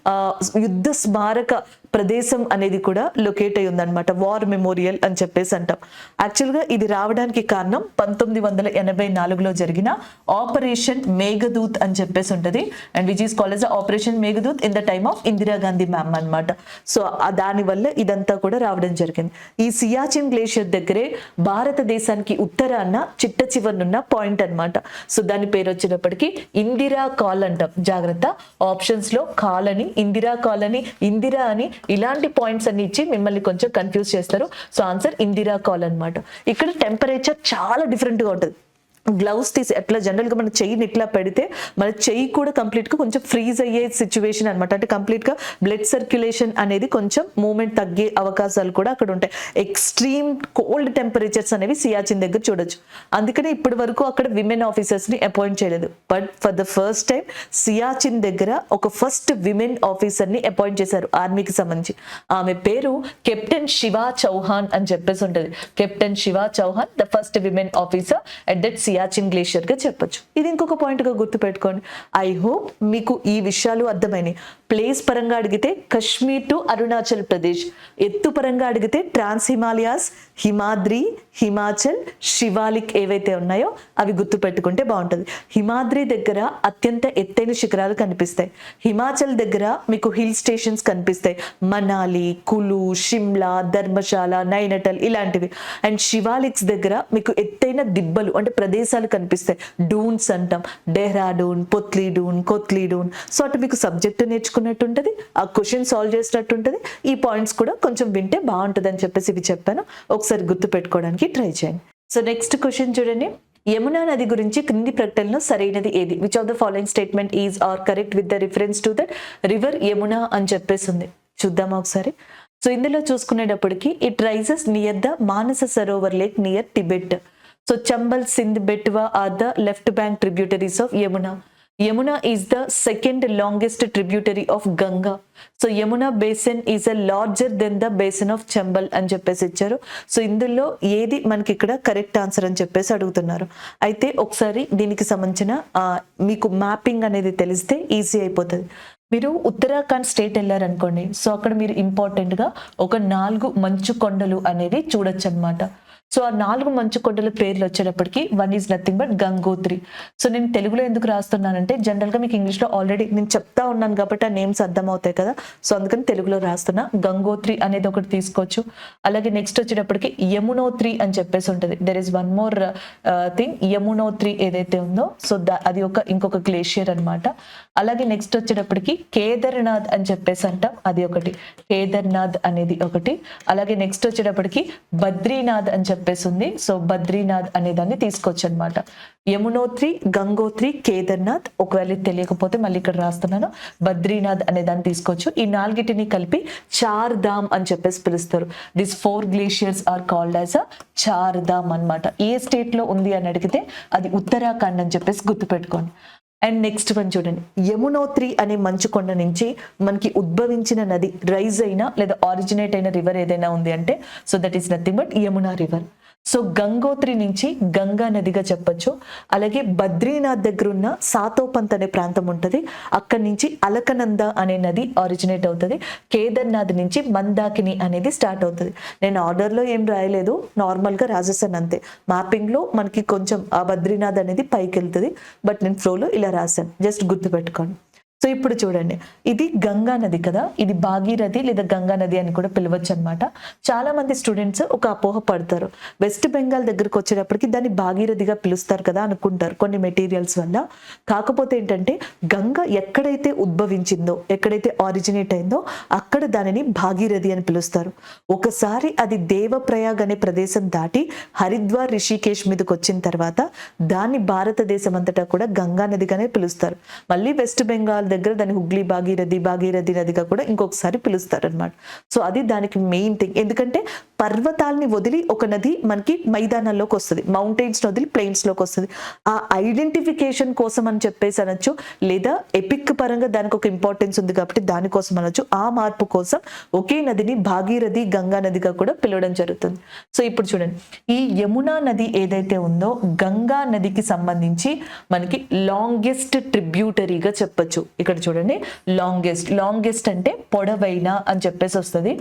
యుద్ధ స్మారక ప్రదేశం అనేది కూడా లొకేట్ అయి ఉందన్నమాట, వార్ మెమోరియల్ అని చెప్పేసి అంటాం. యాక్చువల్గా ఇది రావడానికి కారణం 1984లో జరిగిన ఆపరేషన్ మేఘదూత్ అని చెప్పేసి ఉంటుంది. And which is called as operation Meghdoot in the time of Indira Gandhi ma'am అనమాట. సో దాని వల్ల ఇదంతా కూడా రావడం జరిగింది. ఈ సియాచిన్ గ్లేషియర్ దగ్గరే భారతదేశానికి ఉత్తరాన చిట్ట చివరనున్న పాయింట్ అనమాట. సో దాని పేరు వచ్చేటప్పటికి ఇందిరా కాల్ అంటాం. జాగ్రత్త, ఆప్షన్స్ లో కాల్ అని, ఇందిరా కాల్ అని, ఇందిరా అని ఇలాంటి పాయింట్స్ అన్ని ఇచ్చి మిమ్మల్ని కొంచెం కన్ఫ్యూజ్ చేస్తారు. సో ఆన్సర్ ఇందిరా కాల్ అన్నమాట. ఇక్కడ టెంపరేచర్ చాలా డిఫరెంట్ గా ఉంటుంది. గ్లౌస్ తీసి ఎట్లా జనరల్గా మన చెయ్యిని ఇట్లా పెడితే మన చెయ్యి కూడా కంప్లీట్గా కొంచెం ఫ్రీజ్ అయ్యే సిచ్యువేషన్ అనమాట. అంటే కంప్లీట్గా బ్లడ్ సర్క్యులేషన్ అనేది కొంచెం మూమెంట్ తగ్గే అవకాశాలు కూడా అక్కడ ఉంటాయి. ఎక్స్ట్రీమ్ కోల్డ్ టెంపరేచర్స్ అనేవి సియాచిన్ దగ్గర చూడొచ్చు. అందుకనే ఇప్పటి వరకు అక్కడ విమెన్ ఆఫీసర్స్ని అపాయింట్ చేయలేదు. But for the first time Siachen దగ్గర ఒక ఫస్ట్ విమెన్ ఆఫీసర్ని అపాయింట్ చేశారు ఆర్మీకి సంబంధించి. ఆమె పేరు కెప్టెన్ శివా చౌహాన్ అని చెప్పేసి ఉంటుంది. Captain Shiva Chauhan, the first women officer at that Siachen glacier గా చెప్పొచ్చు. ఇది ఇంకొక పాయింట్ గా గుర్తుపెట్టుకోండి. ఐ హోప్ మీకు ఈ విషయాలు అర్థమైనాయి. ప్లేస్ పరంగా అడిగితే కశ్మీర్ టు అరుణాచల్ ప్రదేశ్, ఎత్తు పరంగా అడిగితే ట్రాన్స్ హిమాలయాస్, హిమాద్రి, హిమాచల్, శివాలిక్ ఏవైతే ఉన్నాయో అవి గుర్తుపెట్టుకుంటే బాగుంటుంది. హిమాద్రి దగ్గర అత్యంత ఎత్తైన శిఖరాలు కనిపిస్తాయి. హిమాచల్ దగ్గర మీకు హిల్ స్టేషన్స్ కనిపిస్తాయి, మనాలి, కులు, షిమ్లా, ధర్మశాల, నైనటల్ ఇలాంటివి. అండ్ శివాలిక్స్ దగ్గర మీకు ఎత్తైన దిబ్బలు అంటే ప్రదేశాలు కనిపిస్తాయి, డూన్స్ అంటాం, డెహ్రాడూన్, పొత్లీడూన్, కొత్లీడూన్. సో అటు మీకు సబ్జెక్ట్ నేర్చుకున్నట్టు ఉంటుంది, ఆ క్వశ్చన్ సాల్వ్ చేసినట్టు ఉంటుంది. ఈ పాయింట్స్ కూడా కొంచెం వింటే బాగుంటుంది అని చెప్పేసి ఇవి చెప్పాను, ఒకసారి గుర్తు పెట్టుకోవడానికి ట్రై చేయండి. సో నెక్స్ట్ క్వశ్చన్ చూడండి. యమునా నది గురించి క్రింది ప్రకటనలో సరైనది ఏది? Which of the following statement is are correct with the reference to that river Yamuna అని చెప్పేసి ఉంది. చూద్దామా ఒకసారి. సో ఇందులో చూసుకునేటప్పటికి it rises near the Manasa Sarovar lake near Tibet. So Chambal, Sindh, Betwa are the left bank tributaries of Yamuna. Yamuna is the second longest tributary of Ganga. So Yamuna basin is a larger than the basin of Chambal అని చెప్పేసి ఇచ్చారు. So ఇందులో ఏది మనకి ఇక్కడ correct answer అని చెప్పేసి అడుగుతున్నారు. అయితే ఒకసారి దీనికి సంబంధించిన మీకు మ్యాపింగ్ అనేది తెలిస్తే ఈజీ అయిపోతుంది. మీరు ఉత్తరాఖండ్ స్టేట్ వెళ్ళారనుకోండి, సో అక్కడ మీరు ఇంపార్టెంట్ గా ఒక 4 మంచు కొండలు అనేది చూడొచ్చు అనమాట. సో ఆ 4 మంచు కొండల పేర్లు వచ్చేటప్పటికి one is nothing but Gangotri. So నేను తెలుగులో ఎందుకు రాస్తున్నానంటే జనరల్ గా మీకు ఇంగ్లీష్ లో ఆల్రెడీ నేను చెప్తా ఉన్నాను కాబట్టి ఆ నేమ్స్ అర్థం అవుతాయి కదా, సో అందుకని తెలుగులో రాస్తున్నా. గంగోత్రి అనేది ఒకటి తీసుకోవచ్చు. అలాగే నెక్స్ట్ వచ్చేటప్పటికి యమునోత్రి అని చెప్పేసి ఉంటుంది. There is one more thing, Yamunotri ఏదైతే ఉందో సో అది ఇంకొక గ్లేషియర్ అనమాట. అలాగే నెక్స్ట్ వచ్చేటప్పటికి కేదార్నాథ్ అని చెప్పేసి అంటాం, అది ఒకటి, కేదార్నాథ్ అనేది ఒకటి. అలాగే నెక్స్ట్ వచ్చేటప్పటికి బద్రీనాథ్ అని చెప్పేసి ఉంది. సో బద్రీనాథ్ అనే దాన్ని తీసుకోవచ్చు అనమాట. యమునోత్రి, గంగోత్రి, కేదార్నాథ్. ఒకవేళ తెలియకపోతే మళ్ళీ ఇక్కడ రాస్తున్నాను, బద్రీనాథ్ అనే దాన్ని తీసుకోవచ్చు. ఈ 4టిని కలిపి చార్ ధామ్ అని చెప్పేసి పిలుస్తారు. This 4 glaciers are called as a Char Dham అనమాట. ఏ స్టేట్ లో ఉంది అని అడిగితే అది ఉత్తరాఖండ్ అని చెప్పేసి గుర్తుపెట్టుకోండి. అండ్ నెక్స్ట్ వన్ చూడండి. యమునోత్రి అనే మంచుకొండ నుంచి మనకి ఉద్భవించిన నది, రైజ్ అయినా లేదా ఆరిజినేట్ అయిన రివర్ ఏదైనా ఉంది అంటే so that is nothing but Yamuna river. So Gangotri నుంచి గంగా నదిగా చెప్పొచ్చు. అలాగే బద్రీనాథ్ దగ్గర ఉన్న సాతోపంత్ అనే ప్రాంతం ఉంటుంది, అక్కడి నుంచి అలకనంద అనే నది ఆరిజినేట్ అవుతుంది. కేదార్నాథ్ నుంచి మందాకిని అనేది స్టార్ట్ అవుతుంది. నేను ఆర్డర్లో ఏం రాయలేదు, నార్మల్గా రాసేసాను అంతే. మ్యాపింగ్లో మనకి కొంచెం ఆ బద్రీనాథ్ అనేది పైకి వెళ్తుంది, బట్ నేను ఫ్లోలో ఇలా రాశాను, జస్ట్ గుర్తుపెట్టుకోండి. సో ఇప్పుడు చూడండి, ఇది గంగా నది కదా, ఇది భాగీరథి లేదా గంగా నది అని కూడా పిలవచ్చు అనమాట. చాలా మంది స్టూడెంట్స్ ఒక అపోహ పడతారు, వెస్ట్ బెంగాల్ దగ్గరకు వచ్చేటప్పటికి దాన్ని భాగీరథిగా పిలుస్తారు కదా అనుకుంటారు కొన్ని మెటీరియల్స్ వల్ల. కాకపోతే ఏంటంటే గంగ ఎక్కడైతే ఉద్భవించిందో, ఎక్కడైతే ఆరిజినేట్ అయిందో అక్కడ దానిని భాగీరథి అని పిలుస్తారు. ఒకసారి అది దేవప్రయాగ్ అనే ప్రదేశం దాటి హరిద్వార్, రిషికేశ్ మీదకి వచ్చిన తర్వాత దాన్ని భారతదేశం అంతటా కూడా గంగా నదిగానే పిలుస్తారు. మళ్ళీ వెస్ట్ బెంగాల్ దగ్గర దాన్ని హుగ్లీ భాగీరథి నదిగా కూడా ఇంకొకసారి పిలుస్తారు అనమాట. సో అది దానికి మెయిన్ థింగ్. ఎందుకంటే పర్వతాలని వదిలి ఒక నది మనకి మైదానాల్లోకి వస్తుంది, మౌంటైన్స్ వదిలి ప్లెయిన్స్ లోకి వస్తుంది. ఆ ఐడెంటిఫికేషన్ కోసం అని చెప్పేసి అనొచ్చు, లేదా ఎపిక్ పరంగా దానికి ఒక ఇంపార్టెన్స్ ఉంది కాబట్టి దానికోసం అనొచ్చు. ఆ మార్పు కోసం ఒకే నదిని భాగీరథి, గంగా నదిగా కూడా పిలవడం జరుగుతుంది. సో ఇప్పుడు చూడండి, ఈ యమునా నది ఏదైతే ఉందో గంగా నదికి సంబంధించి మనకి లాంగెస్ట్ ట్రిబ్యూటరీగా చెప్పొచ్చు. ఇక్కడ చూడండి, లాంగెస్ట్ అంటే పొడవైన అని చెప్పేసి వస్తుంది,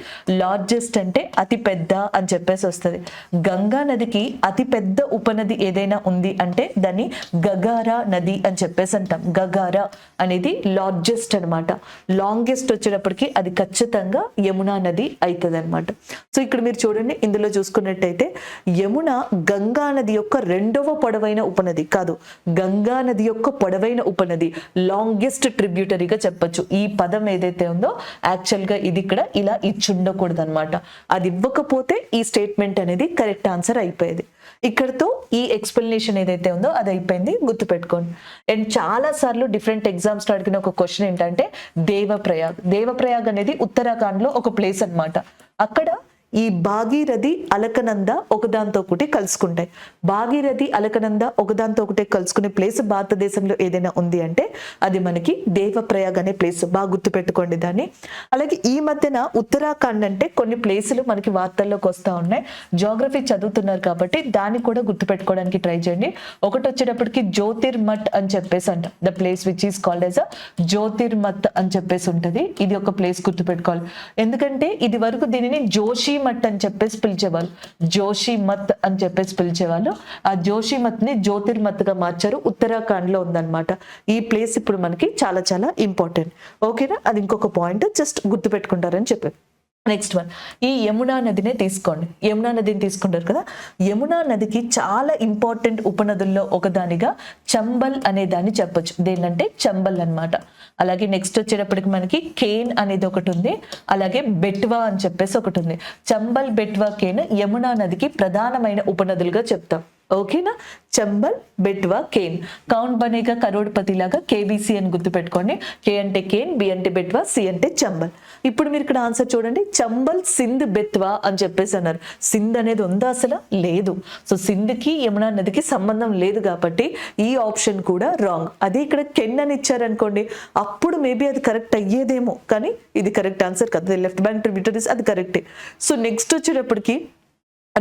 లార్జెస్ట్ అంటే అతి పెద్ద అని చెప్పేసి వస్తుంది. గంగా నదికి అతి పెద్ద ఉపనది ఏదైనా ఉంది అంటే దాన్ని గగారా నది అని చెప్పేసి అంటాం. గగారా అనేది లార్జెస్ట్ అనమాట. లాంగెస్ట్ వచ్చేటప్పటికి అది ఖచ్చితంగా యమునా నది అవుతుంది అనమాట. సో ఇక్కడ మీరు చూడండి, ఇందులో చూసుకున్నట్టయితే యమున గంగా నది యొక్క 2వ పొడవైన ఉపనది కాదు, గంగా నది యొక్క పొడవైన ఉపనది, లాంగెస్ట్ ట్రిబ్యూటరీగా చెప్పొచ్చు. ఈ పదం ఏదైతే ఉందో యాక్చువల్ గా ఇది ఇక్కడ ఇలా ఇచ్చి ఉండకూడదు అనమాట. అది ఇవ్వకపోతే ఈ స్టేట్మెంట్ అనేది కరెక్ట్ ఆన్సర్ అయిపోయేది. ఇక్కడతో ఈ ఎక్స్ప్లెనేషన్ ఏదైతే ఉందో అది అయిపోయింది, గుర్తుపెట్టుకోండి. అండ్ చాలా సార్లు డిఫరెంట్ ఎగ్జామ్స్ లో అడిగిన ఒక క్వశ్చన్ ఏంటంటే దేవప్రయాగ్ అనేది ఉత్తరాఖండ్ లో ఒక ప్లేస్ అనమాట. అక్కడ ఈ భాగీరథి అలకనంద ఒకదాంతో ఒకటి కలుసుకుంటాయి. భాగీరథి అలకనంద ఒకదాంతో ఒకటి కలుసుకునే ప్లేస్ భారతదేశంలో ఏదైనా ఉంది అంటే అది మనకి దేవప్రయాగ్ అనే ప్లేస్. బాగా గుర్తుపెట్టుకోండి దాన్ని. అలాగే ఈ మధ్యన ఉత్తరాఖండ్ అంటే కొన్ని ప్లేసులు మనకి వార్తల్లోకి వస్తూ ఉన్నాయి. జాగ్రఫీ చదువుతున్నారు కాబట్టి దాన్ని కూడా గుర్తుపెట్టుకోవడానికి ట్రై చేయండి. ఒకటి వచ్చేటప్పటికి జ్యోతిర్మఠ్ అని చెప్పేసి అంట. The place which is called as అ జ్యోతిర్మఠ్ అని చెప్పేసి ఉంటది. ఇది ఒక ప్లేస్ గుర్తుపెట్టుకోవాలి. ఎందుకంటే ఇది వరకు దీనిని జోషిమఠ్ అని చెప్పేసి పిలిచేవాళ్ళు. జోషిమఠ్ అని చెప్పేసి పిలిచేవాళ్ళు. ఆ జోషిమఠ్ ని జ్యోతిర్మఠ్ గా మార్చారు. ఉత్తరాఖండ్ లో ఉందన్నమాట. ఈ ప్లేస్ ఇప్పుడు మనకి చాలా చాలా ఇంపార్టెంట్. ఓకేనా, అది ఇంకొక పాయింట్ జస్ట్ గుర్తుపెట్టుకుంటారని చెప్పారు. నెక్స్ట్ వన్, ఈ యమునా నదినే తీసుకోండి. యమునా నదిని తీసుకుంటారు కదా. యమునా నదికి చాలా ఇంపార్టెంట్ ఉపనదుల్లో ఒకదానిగా చంబల్ అనే దాన్ని చెప్పొచ్చు. దేనంటే చంబల్ అన్నమాట. అలాగే నెక్స్ట్ వచ్చేటప్పటికి మనకి కేన్ అనేది ఒకటి ఉంది. అలాగే బెట్వా అని చెప్పేసి ఒకటి ఉంది. చంబల్, బెట్వా, కేన్ యమునా నదికి ప్రధానమైన ఉపనదులుగా చెప్తాం. ఓకేనా, చంబల్, బెట్వా, కేన్. కౌన్ బనేగా కరోడ్పతి లాగా కేబీసీ అని గుర్తుపెట్టుకోండి. కే అంటే కేన్, బి అంటే బెట్వా, సి అంటే చంబల్. ఇప్పుడు మీరు ఇక్కడ ఆన్సర్ చూడండి. చంబల్, సింధ్, బెత్వా అని చెప్పేసి అన్నారు. సింధ్ అనేది ఉందా అసలు? లేదు. సో సింధ్కి యమునా నదికి సంబంధం లేదు కాబట్టి ఈ ఆప్షన్ కూడా రాంగ్. అదే ఇక్కడ కెన్ అని ఇచ్చారనుకోండి, అప్పుడు మేబీ అది కరెక్ట్ అయ్యేదేమో, కానీ ఇది కరెక్ట్ ఆన్సర్ కాదు. లెఫ్ట్ బ్యాంక్ ట్రిబ్యూటరీస్ అది కరెక్టే. సో నెక్స్ట్ వచ్చేటప్పటికి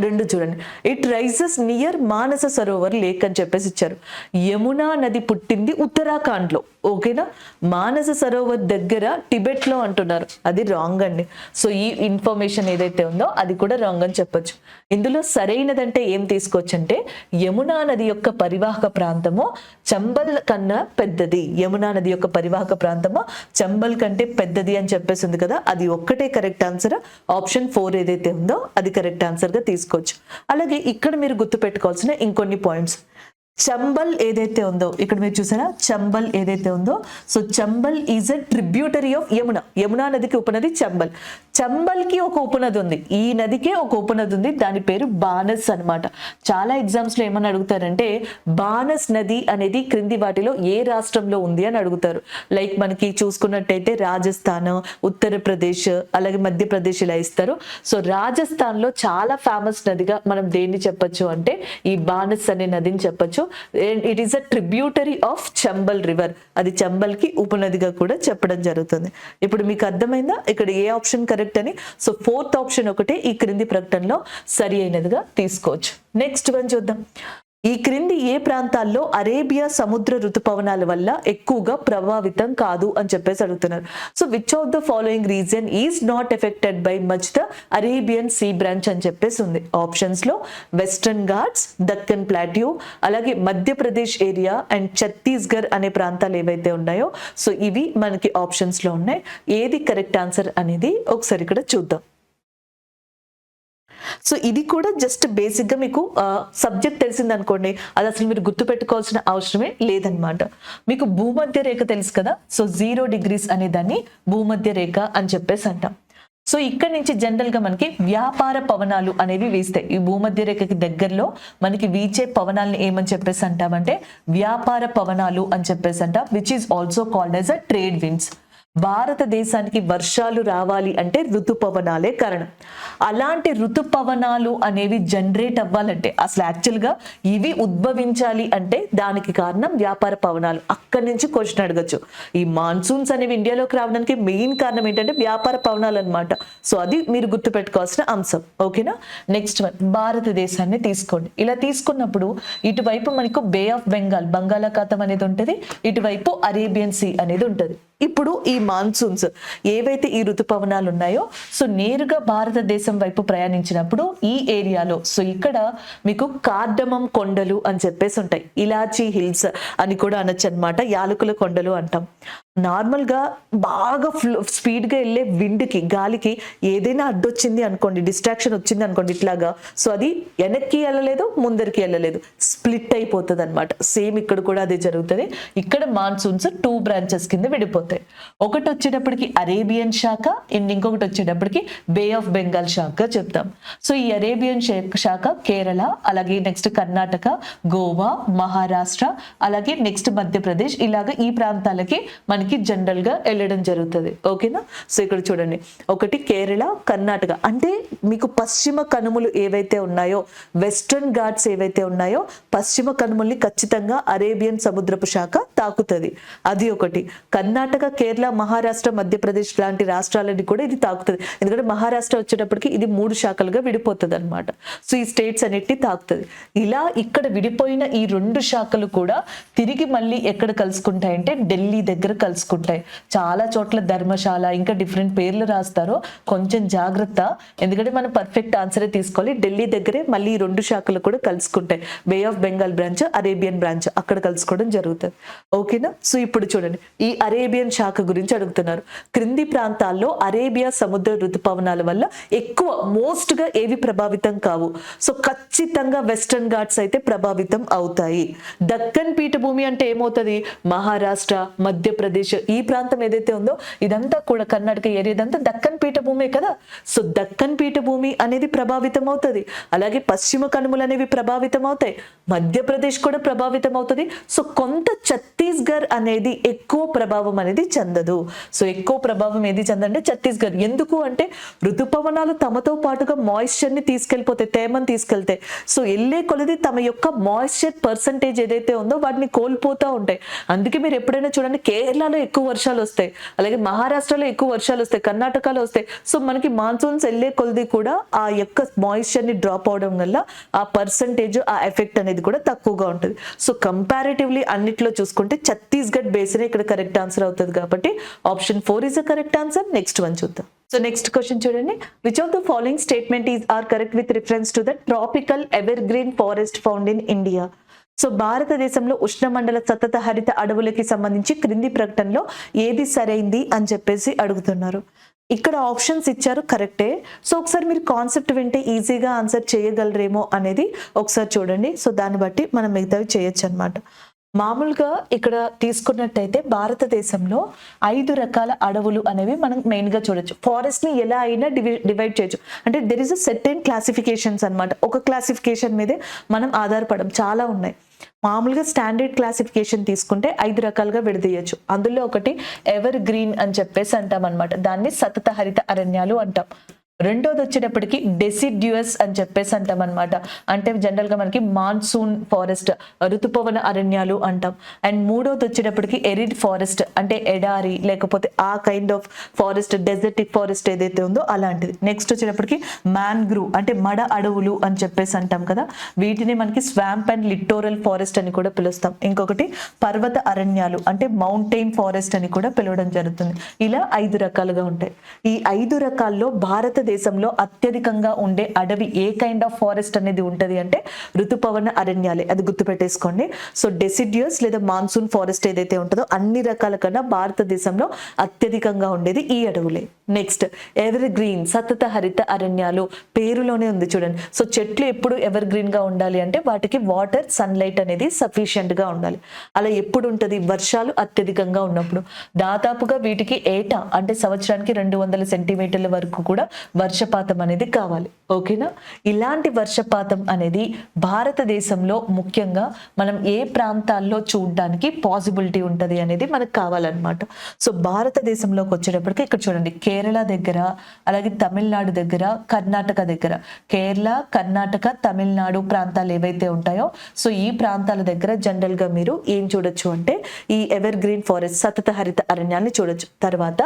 రెండు చూడండి. It rises near Manasa Sarovar lake అని చెప్పేసి ఇచ్చారు. యమునా నది పుట్టింది ఉత్తరాఖండ్ లో. ఓకేనా, మానస సరోవర్ దగ్గర టిబెట్ లో అంటున్నారు. అది రాంగ్ అండి. సో ఈ ఇన్ఫర్మేషన్ ఏదైతే ఉందో అది కూడా రాంగ్ అని చెప్పొచ్చు. ఇందులో సరైనదంటే ఏం తీసుకోవచ్చు అంటే యమునా నది యొక్క పరివాహక ప్రాంతము చంబల్ కన్నా పెద్దది. యమునా నది యొక్క పరివాహక ప్రాంతము చంబల్ కంటే పెద్దది అని చెప్పేసి ఉంది కదా. అది ఒక్కటే కరెక్ట్ ఆన్సర్. ఆప్షన్ 4 ఏదైతే ఉందో అది కరెక్ట్ ఆన్సర్ గా తీసుకోవచ్చు. అలాగే ఇక్కడ మీరు గుర్తుపెట్టుకోవాల్సిన ఇంకొన్ని పాయింట్స్. చంబల్ ఏదైతే ఉందో ఇక్కడ మీరు చూసారా, చంబల్ ఏదైతే ఉందో, so Chambal is a tributary of Yamuna. Yamuna నదికి ఉపనది చంబల్. చంబల్ కి ఒక ఉపనది ఉంది, ఈ నదికే ఒక ఉపనది ఉంది, దాని పేరు బానస్ అన్నమాట. చాలా ఎగ్జామ్స్ లో ఏమని అడుగుతారంటే బానస్ నది అనేది క్రింది వాటిలో ఏ రాష్ట్రంలో ఉంది అని అడుగుతారు. లైక్ మనకి చూసుకున్నట్టయితే రాజస్థాన్, ఉత్తరప్రదేశ్, అలాగే మధ్యప్రదేశ్ ఇలా ఇస్తారు. సో రాజస్థాన్ లో చాలా ఫేమస్ నదిగా మనం దేన్ని చెప్పొచ్చు అంటే ఈ బానస్ అనే నదిని చెప్పొచ్చు. It is a tributary of Chambal river. అది చంబల్ కి ఉపనదిగా కూడా చెప్పడం జరుగుతుంది. ఇప్పుడు మీకు అర్థమైందా ఇక్కడ ఏ ఆప్షన్ కరెక్ట్ అని? సో 4th ఆప్షన్ ఒకటే ఈ క్రింది ప్రకటనలో సరి అయినదిగా తీసుకోవచ్చు. నెక్స్ట్ వన్ చూద్దాం. ఈ క్రింది ఏ ప్రాంతాల్లో అరేబియా సముద్ర ఋతుపవనాల వల్ల ఎక్కువగా ప్రభావితం కాదు అని చెప్పేసి అడుగుతున్నారు. So which of the following region is not affected by much the Arabian sea branch అని చెప్పేసి ఉంది. ఆప్షన్స్ లో వెస్టర్న్ ఘాట్స్, దక్కన్ ప్లాట్యూ, అలాగే మధ్యప్రదేశ్ ఏరియా అండ్ ఛత్తీస్గఢ్ అనే ప్రాంతాలు ఏవైతే ఉన్నాయో సో ఇవి మనకి ఆప్షన్స్ లో ఉన్నాయి. ఏది కరెక్ట్ ఆన్సర్ అనేది ఒకసారి ఇక్కడ చూద్దాం. సో ఇది కూడా జస్ట్ బేసిక్ గా మీకు సబ్జెక్ట్ తెలిసింది అనుకోండి, అది అసలు మీరు గుర్తు పెట్టుకోవాల్సిన అవసరమే లేదనమాట. మీకు భూమధ్య రేఖ తెలుసు కదా. సో 0 degrees అనే దాన్ని భూమధ్య రేఖ అని చెప్పేసి అంటాం. సో ఇక్కడ నుంచి జనరల్ గా మనకి వ్యాపార పవనాలు అనేవి వీస్తాయి. ఈ భూమధ్య రేఖకి దగ్గరలో మనకి వీచే పవనాలను ఏమని చెప్పేసి అంటామంటే వ్యాపార పవనాలు అని చెప్పేసి అంటాం. Which is also called as a trade winds. భారతదేశానికి వర్షాలు రావాలి అంటే ఋతుపవనాలే కారణం. అలాంటి ఋతుపవనాలు అనేవి జనరేట్ అవ్వాలంటే అసలు యాక్చువల్గా ఇవి ఉద్భవించాలి అంటే దానికి కారణం వ్యాపార పవనాలు. అక్కడి నుంచి క్వశ్చన్ అడగచ్చు. ఈ మాన్సూన్స్ అనేవి ఇండియాలోకి రావడానికి మెయిన్ కారణం ఏంటంటే వ్యాపార పవనాలు అనమాట. సో అది మీరు గుర్తుపెట్టుకోవాల్సిన అంశం. ఓకేనా, నెక్స్ట్ వన్ భారతదేశాన్ని తీసుకోండి. ఇలా తీసుకున్నప్పుడు ఇటువైపు మనకు బే ఆఫ్ బెంగాల్, బంగాళాఖాతం అనేది ఉంటుంది, ఇటువైపు అరేబియన్ సీ అనేది ఉంటుంది. ఇప్పుడు ఈ మాన్సూన్స్ ఏవైతే ఈ ఋతుపవనాలు ఉన్నాయో సో నేరుగా భారతదేశం వైపు ప్రయాణించినప్పుడు ఈ ఏరియాలో సో ఇక్కడ మీకు కార్డమం కొండలు అని చెప్పేసి ఉంటాయి. ఇలాచీ హిల్స్ అని కూడా అనొచ్చు అనమాట. యాలకుల కొండలు అంటాం. నార్మల్ గా బాగా స్పీడ్ గా వెళ్ళే విండ్కి, గాలికి ఏదైనా అడ్డొచ్చింది అనుకోండి, డిస్ట్రాక్షన్ వచ్చింది అనుకోండి ఇట్లాగా, సో అది వెనక్కి వెళ్ళలేదు, ముందరికి వెళ్ళలేదు, స్ప్లిట్ అయిపోతుంది అనమాట. సేమ్ ఇక్కడ కూడా అదే జరుగుతుంది. ఇక్కడ మాన్సూన్స్ 2 branches కింద విడిపోతాయి. ఒకటి వచ్చేటప్పటికి అరేబియన్ శాఖ, ఇంకొకటి వచ్చేటప్పటికి బే ఆఫ్ బెంగాల్ శాఖ చెప్తాం. సో ఈ అరేబియన్ శాఖ కేరళ, అలాగే నెక్స్ట్ కర్ణాటక, గోవా, మహారాష్ట్ర, అలాగే నెక్స్ట్ మధ్యప్రదేశ్, ఇలాగ ఈ ప్రాంతాలకి మనకి మనకి జనరల్ గా వెళ్ళడం జరుగుతుంది. ఓకేనా? సో ఇక్కడ చూడండి, ఒకటి కేరళ, కర్ణాటక, అంటే మీకు పశ్చిమ కనుమలు ఏవైతే ఉన్నాయో, వెస్ట్రన్ ఘాట్స్ ఏవైతే ఉన్నాయో, పశ్చిమ కనుమల్ని ఖచ్చితంగా అరేబియన్ సముద్రపు శాఖ తాకుతుంది. అది ఒకటి. కర్ణాటక, కేరళ, మహారాష్ట్ర, మధ్యప్రదేశ్ లాంటి రాష్ట్రాలని కూడా ఇది తాకుతుంది. ఎందుకంటే మహారాష్ట్ర వచ్చేటప్పటికి ఇది 3 శాఖలుగా విడిపోతుంది అనమాట. సో ఈ స్టేట్స్ అన్నిటిని తాకుతుంది. ఇలా ఇక్కడ విడిపోయిన ఈ 2 శాఖలు కూడా తిరిగి మళ్ళీ ఎక్కడ కలుసుకుంటాయంటే ఢిల్లీ దగ్గర కలుసుకుంటాయి. చాలా చోట్ల ధర్మశాల ఇంకా డిఫరెంట్ పేర్లు రాస్తారో, కొంచెం జాగ్రత్త, ఎందుకంటే మనం పర్ఫెక్ట్ ఆన్సరే తీసుకోవాలి. ఢిల్లీ దగ్గరే మళ్ళీ ఈ 2 శాఖలు కూడా కలుసుకుంటాయి. Bay of Bengal branch, Arabian branch అక్కడ కలుసుకోవడం జరుగుతుంది. ఓకేనా? సో ఇప్పుడు చూడండి, ఈ అరేబియన్ శాఖ గురించి అడుగుతున్నారు. క్రింది ప్రాంతాల్లో అరేబియా సముద్ర ఋతుపవనాల వల్ల ఎక్కువ మోస్ట్ గా ఏవి ప్రభావితం కావు? సో ఖచ్చితంగా వెస్టర్న్ ఘాట్స్ అయితే ప్రభావితం అవుతాయి. దక్కన్ పీఠభూమి అంటే ఏమవుతుంది? మహారాష్ట్ర, మధ్యప్రదేశ్ ఈ ప్రాంతం ఏదైతే ఉందో ఇదంతా కూడా కర్ణాటక ఏరియా ఇదంతా దక్కన్ పీఠభూమే కదా. సో దక్కన్ పీఠభూమి అనేది ప్రభావితం అవుతుంది. అలాగే పశ్చిమ కనుమలు అనేవి ప్రభావితం అవుతాయి. మధ్యప్రదేశ్ కూడా ప్రభావితం అవుతుంది. సో కొంత ఛత్తీస్గఢ్ అనేది ఎక్కువ ప్రభావం అనేది చెందదు. సో ఎక్కువ ప్రభావం ఏది చెందంటే ఛత్తీస్గఢ్. ఎందుకు అంటే ఋతుపవనాలు తమతో పాటుగా మాయిశ్చర్ ని తీసుకెళ్లిపోతాయి, తేమని తీసుకెళ్తాయి. సో వెళ్ళే కొలది తమ యొక్క మాయిశ్చర్ పర్సంటేజ్ ఏదైతే ఉందో వాటిని కోల్పోతూ ఉంటాయి. అందుకే మీరు ఎప్పుడైనా చూడండి, కేరళలో ఎక్కువ వర్షాలు వస్తాయి, అలాగే మహారాష్ట్రలో ఎక్కువ వర్షాలు వస్తాయి, కర్ణాటకలో వస్తాయి. సో మనకి మాన్సూన్స్ వెళ్ళే కొలది కూడా ఆ యొక్క మాయిశ్చర్ ని డ్రాప్ అవడం వల్ల ఆ పర్సంటేజ్, ఆ ఎఫెక్ట్ అనేది కూడా తక్కువగా ఉంటుంది. సో కంపారిటివ్లీ అన్నిట్లో చూసుకుంటే ఛత్తీస్గఢ్ బేసిన్ ఇక్కడ కరెక్ట్ ఆన్సర్ అవుతుంది. కాబట్టి option 4 is the correct answer. Next one చూద్దాం. సో నెక్స్ట్ క్వశ్చన్ చూడండి, which of the following statement is are correct with reference to the tropical evergreen forest found in India? So భారతదేశంలో ఉష్ణమండల సతత హరిత అడవులకి సంబంధించి క్రింది ప్రకటనలో ఏది సరైంది అని చెప్పేసి అడుగుతున్నారు. ఇక్కడ ఆప్షన్స్ ఇచ్చారు, కరెక్టే. సో ఒకసారి మీరు కాన్సెప్ట్ వింటే ఈజీగా ఆన్సర్ చేయగలరేమో అనేది ఒకసారి చూడండి. సో దాన్ని బట్టి మనం మిగతావి చేయొచ్చు అనమాట. మామూలుగా ఇక్కడ తీసుకున్నట్టయితే భారతదేశంలో 5 రకాల అడవులు అనేవి మనం మెయిన్ గా చూడొచ్చు. ఫారెస్ట్ ని ఎలా అయినా డివైడ్ చేయొచ్చు. అంటే there is a certain classifications అనమాట. ఒక క్లాసిఫికేషన్ మీదే మనం ఆధారపడం, చాలా ఉన్నాయి. మామూలుగా స్టాండర్డ్ క్లాసిఫికేషన్ తీసుకుంటే 5 రకాలుగా విడదీయచ్చు. అందులో ఒకటి ఎవర్ గ్రీన్ అని చెప్పేసి అంటాం అనమాట. దాన్ని సతత హరిత అరణ్యాలు అంటాం. రెండోది వచ్చేటప్పటికి డెసిడ్యూయస్ అని చెప్పేసి అంటాం అనమాట. అంటే జనరల్ గా మనకి మాన్సూన్ ఫారెస్ట్, ఋతుపవన అరణ్యాలు అంటాం. అండ్ మూడోది వచ్చేటప్పటికి ఎరిడ్ ఫారెస్ట్, అంటే ఎడారి లేకపోతే ఆ కైండ్ ఆఫ్ ఫారెస్ట్, డెజర్టిక్ ఫారెస్ట్ ఏదైతే ఉందో అలాంటిది. నెక్స్ట్ వచ్చేటప్పటికి మ్యాంగ్రూవ్, అంటే మడ అడవులు అని చెప్పేసి అంటాం కదా. వీటిని మనకి స్వాంప్ అండ్ లిట్టోరల్ ఫారెస్ట్ అని కూడా పిలుస్తాం. ఇంకొకటి పర్వత అరణ్యాలు, అంటే మౌంటైన్ ఫారెస్ట్ అని కూడా పిలవడం జరుగుతుంది. ఇలా 5 రకాలుగా ఉంటాయి. ఈ 5 రకాల్లో భారతదేశంలో అత్యధికంగా ఉండే అడవి ఏ కైండ్ ఆఫ్ ఫారెస్ట్ అనేది ఉంటది అంటే ఋతుపవన అరణ్యాలే. అది గుర్తుపెట్టేసుకోండి. సో డెసిడ్యూస్ లేదా మాన్సూన్ ఫారెస్ట్ ఏదైతే ఉంటుందో అన్ని రకాల కన్నా భారతదేశంలో అత్యధికంగా ఉండేది ఈ అడవులే. నెక్స్ట్ ఎవర్ గ్రీన్, సతత హరిత అరణ్యాలు పేరులోనే ఉంది చూడండి. సో చెట్లు ఎప్పుడు ఎవర్ గ్రీన్ గా ఉండాలి అంటే వాటికి వాటర్, సన్లైట్ అనేది సఫిషియెంట్ గా ఉండాలి. అలా ఎప్పుడు ఉంటది? వర్షాలు అత్యధికంగా ఉన్నప్పుడు. దాదాపుగా వీటికి ఏటా అంటే సంవత్సరానికి 200 సెంటీమీటర్ల వరకు కూడా వర్షపాతం అనేది కావాలి. ఓకేనా? ఇలాంటి వర్షపాతం అనేది భారతదేశంలో ముఖ్యంగా మనం ఏ ప్రాంతాల్లో చూడడానికి పాసిబిలిటీ ఉంటది అనేది మనకు కావాలన్నమాట. సో భారతదేశంలోకి వచ్చేటప్పటికి ఇక్కడ చూడండి, కేరళ దగ్గర, అలాగే తమిళనాడు దగ్గర, కర్ణాటక దగ్గర, కేరళ, కర్ణాటక, తమిళనాడు ప్రాంతాలు ఏవైతే ఉంటాయో సో ఈ ప్రాంతాల దగ్గర జనరల్ గా మీరు ఏం చూడొచ్చు అంటే ఈ ఎవర్ గ్రీన్ ఫారెస్ట్, సతత హరిత అరణ్యాన్ని చూడొచ్చు. తర్వాత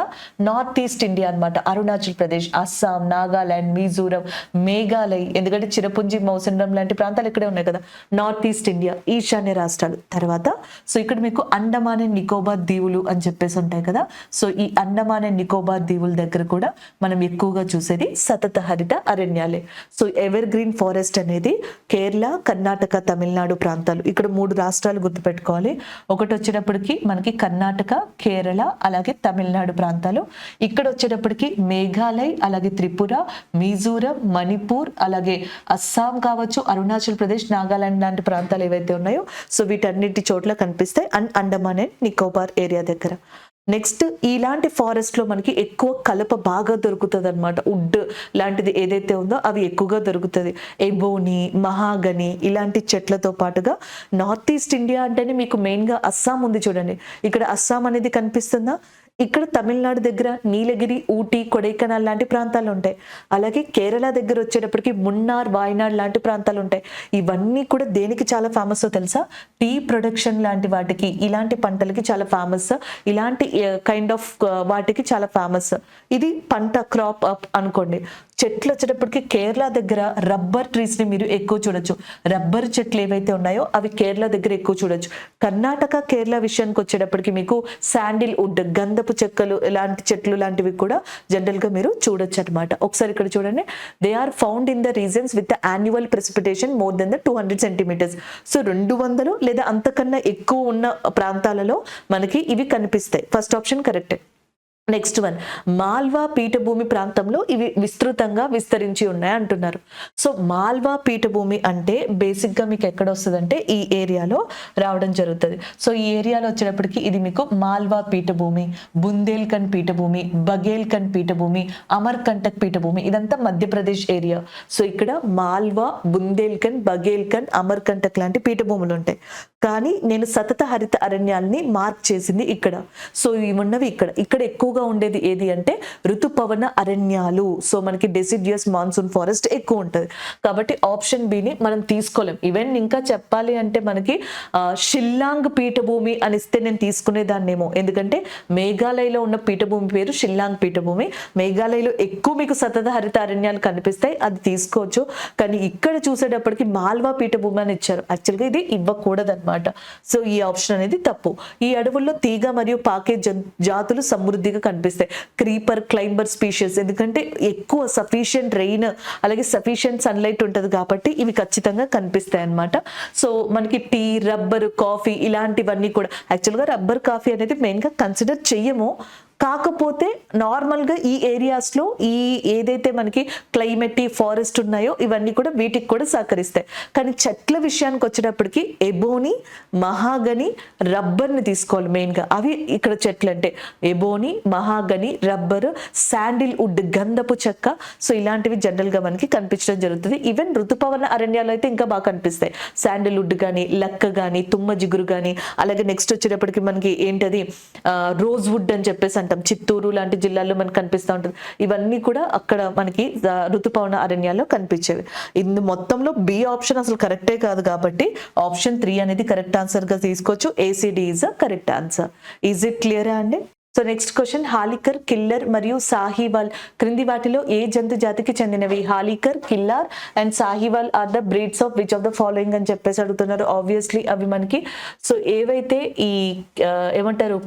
నార్త్ ఈస్ట్ ఇండియా అన్నమాట, అరుణాచల్ ప్రదేశ్, అస్సాం, నాగాలాండ్, మిజోరం, మేఘాలయ్, ఎందుకంటే చిరపుంజి, మౌసండ్రం లాంటి ప్రాంతాలు ఇక్కడే ఉన్నాయి కదా. నార్త్ ఈస్ట్ ఇండియా, ఈశాన్య రాష్ట్రాలు. తర్వాత సో ఇక్కడ మీకు అండమాన్ అండ్ నికోబార్ దీవులు అని చెప్పేసి ఉంటాయి కదా. సో ఈ అండమాన్ అండ్ నికోబార్ దీవుల దగ్గర కూడా మనం ఎక్కువగా చూసేది సతత హరిత అరణ్యాలే. సో ఎవర్ గ్రీన్ ఫారెస్ట్ అనేది కేరళ, కర్ణాటక, తమిళనాడు ప్రాంతాలు. ఇక్కడ 3 రాష్ట్రాలు గుర్తుపెట్టుకోవాలి. ఒకటి వచ్చేటప్పటికి మనకి కర్ణాటక, కేరళ, అలాగే తమిళనాడు ప్రాంతాలు. ఇక్కడ వచ్చేటప్పటికి మేఘాలయ్, అలాగే త్రిపుర, మిజోరం, మణిపూర్, అలాగే అస్సాం కావచ్చు, అరుణాచల్ ప్రదేశ్, నాగాలాండ్ లాంటి ప్రాంతాలు ఏవైతే ఉన్నాయో సో వీటన్నిటి చోట్ల కనిపిస్తాయి. And Andaman and Nicobar area దగ్గర. నెక్స్ట్ ఇలాంటి ఫారెస్ట్ లో మనకి ఎక్కువ కలప బాగా దొరుకుతుంది అనమాట. వుడ్ లాంటిది ఏదైతే ఉందో అవి ఎక్కువగా దొరుకుతుంది. ఎబోని, మహాగని ఇలాంటి చెట్లతో పాటుగా నార్త్ ఈస్ట్ ఇండియా అంటేనే మీకు మెయిన్ గా అస్సాం ఉంది చూడండి. ఇక్కడ అస్సాం అనేది కనిపిస్తుందా? ఇక్కడ తమిళనాడు దగ్గర నీలగిరి, ఊటీ, కొడైకెనాల్ లాంటి ప్రాంతాలు ఉంటాయి. అలాగే కేరళ దగ్గర వచ్చేటప్పటికి మున్నార్, వాయనాడ్ లాంటి ప్రాంతాలు ఉంటాయి. ఇవన్నీ కూడా దేనికి చాలా ఫేమస్ తెలుసా? టీ ప్రొడక్షన్ లాంటి వాటికి, ఇలాంటి పంటలకి చాలా ఫేమస్. ఇలాంటి కైండ్ ఆఫ్ వాటికి చాలా ఫేమస్. ఇది పంట క్రాప్ అప్ అనుకోండి. చెట్లు వచ్చేటప్పటికి కేరళ దగ్గర రబ్బర్ ట్రీస్ ని మీరు ఎక్కువ చూడొచ్చు. రబ్బర్ చెట్లు ఏవైతే ఉన్నాయో అవి కేరళ దగ్గర ఎక్కువ చూడొచ్చు. కర్ణాటక, కేరళ విషయానికి వచ్చేటప్పటికి మీకు శాండిల్ వుడ్, గంధపు చెక్కలు ఇలాంటి చెట్లు లాంటివి కూడా జనరల్ గా మీరు చూడొచ్చు అనమాట. ఒకసారి ఇక్కడ చూడండి. They are found in the regions with the annual precipitation more than the 200 centimetres. So 200 లేదా అంతకన్నా ఎక్కువ ఉన్న ప్రాంతాలలో మనకి ఇవి కనిపిస్తాయి. ఫస్ట్ ఆప్షన్ కరెక్టే. నెక్స్ట్ వన్, మాల్వా పీఠభూమి ప్రాంతంలో ఇవి విస్తృతంగా విస్తరించి ఉన్నాయి అంటున్నారు. సో మాల్వా పీఠభూమి అంటే బేసిక్ గా మీకు ఎక్కడ వస్తుందంటే ఈ ఏరియాలో రావడం జరుగుతుంది. సో ఈ ఏరియాలో వచ్చేటప్పటికి ఇది మీకు మాల్వా పీఠభూమి, బుందేల్ఖండ్ పీఠభూమి, బఘేల్ఖండ్ పీఠభూమి, అమర్కంటక్ పీఠభూమి, ఇదంతా మధ్యప్రదేశ్ ఏరియా. సో ఇక్కడ మాల్వా, బుందేల్ఖండ్, బఘేల్ఖండ్, అమర్కంటక్ లాంటి పీఠభూములు ఉంటాయి. కానీ నేను సతత హరిత అరణ్యాలని మార్క్ చేసింది ఇక్కడ. సో ఇవి ఉన్నవి ఇక్కడ. ఇక్కడ ఎక్కువగా ఉండేది ఏది అంటే ఋతుపవన అరణ్యాలు. సో మనకి డెసిడ్యూస్ మాన్సూన్ ఫారెస్ట్ ఎక్కువ ఉంటుంది. కాబట్టి ఆప్షన్ బిని మనం తీసుకోలేం. ఈవెన్ ఇంకా చెప్పాలి అంటే మనకి షిల్లాంగ్ పీఠభూమి అని ఇస్తే నేను తీసుకునేదాన్నేమో. ఎందుకంటే మేఘాలయలో ఉన్న పీఠభూమి పేరు షిల్లాంగ్ పీఠభూమి. మేఘాలయలో ఎక్కువ మీకు సతత హరిత అరణ్యాలు కనిపిస్తాయి, అది తీసుకోవచ్చు. కానీ ఇక్కడ చూసేటప్పటికి మాల్వా పీఠభూమి అని ఇచ్చారు. యాక్చువల్గా ఇది ఇవ్వకూడదు అనమాట. సో ఈ ఆప్షన్ అనేది తప్పు. ఈ అడవుల్లో తీగ మరియు పాకే జాతులు సమృద్ధిగా కనిపిస్తాయి. క్రీపర్, క్లైంబర్ స్పీషీస్, ఎందుకంటే ఎక్కువ సఫిషియంట్ రెయిన్ అలాగే సఫిషియంట్ సన్లైట్ ఉంటుంది కాబట్టి ఇవి ఖచ్చితంగా కనిపిస్తాయి అన్నమాట. సో మనకి టీ, రబ్బర్, కాఫీ ఇలాంటివన్నీ కూడా, యాక్చువల్గా రబ్బర్, కాఫీ అనేది మెయిన్గా కన్సిడర్ చెయ్యము. కాకపోతే నార్మల్గా ఈ ఏరియాస్లో ఈ ఏదైతే మనకి క్లైమేట్, ఫారెస్ట్ ఉన్నాయో ఇవన్నీ కూడా వీటికి కూడా సహకరిస్తాయి. కానీ చెట్ల విషయానికి వచ్చేటప్పటికి ఎబోని, మహాగని, రబ్బర్ని తీసుకోవాలి మెయిన్గా. అవి ఇక్కడ చెట్లు అంటే ఎబోని, మహాగని, రబ్బర్, శాండిల్ వుడ్, గంధపు చెక్క. సో ఇలాంటివి జనరల్గా మనకి కనిపించడం జరుగుతుంది. ఈవెన్ ఋతుపవన అరణ్యాలు అయితే ఇంకా బాగా కనిపిస్తాయి. శాండిల్ వుడ్ కానీ, లక్క కానీ, తుమ్మ జిగురు కానీ, అలాగే నెక్స్ట్ వచ్చేటప్పటికి మనకి ఏంటది రోజ్ వుడ్ అని చెప్పేసి అంటాం. చిత్తూరు లాంటి జిల్లాల్లో మనకు కనిపిస్తూ ఉంటుంది. ఇవన్నీ కూడా అక్కడ మనకి ఋతుపవన అరణ్యాల్లో కనిపించేవి. ఇందు మొత్తంలో బి ఆప్షన్ అసలు కరెక్టే కాదు కాబట్టి ఆప్షన్ 3 అనేది కరెక్ట్ ఆన్సర్ గా తీసుకోవచ్చు. ACD is a correct answer. Is it క్లియరా అండి? So next question, Hallikar, Khillar మరియు సాహివాల్ క్రింది వాటిలో ఏ జంతు జాతికి చెందినవి? Hallikar, Khillar and Sahiwal are the breeds of which of the following అని చెప్పేసి అడుగుతున్నారు. ఆబ్వియస్లీ అవి మనకి సో ఏవైతే ఈ ఏమంటారు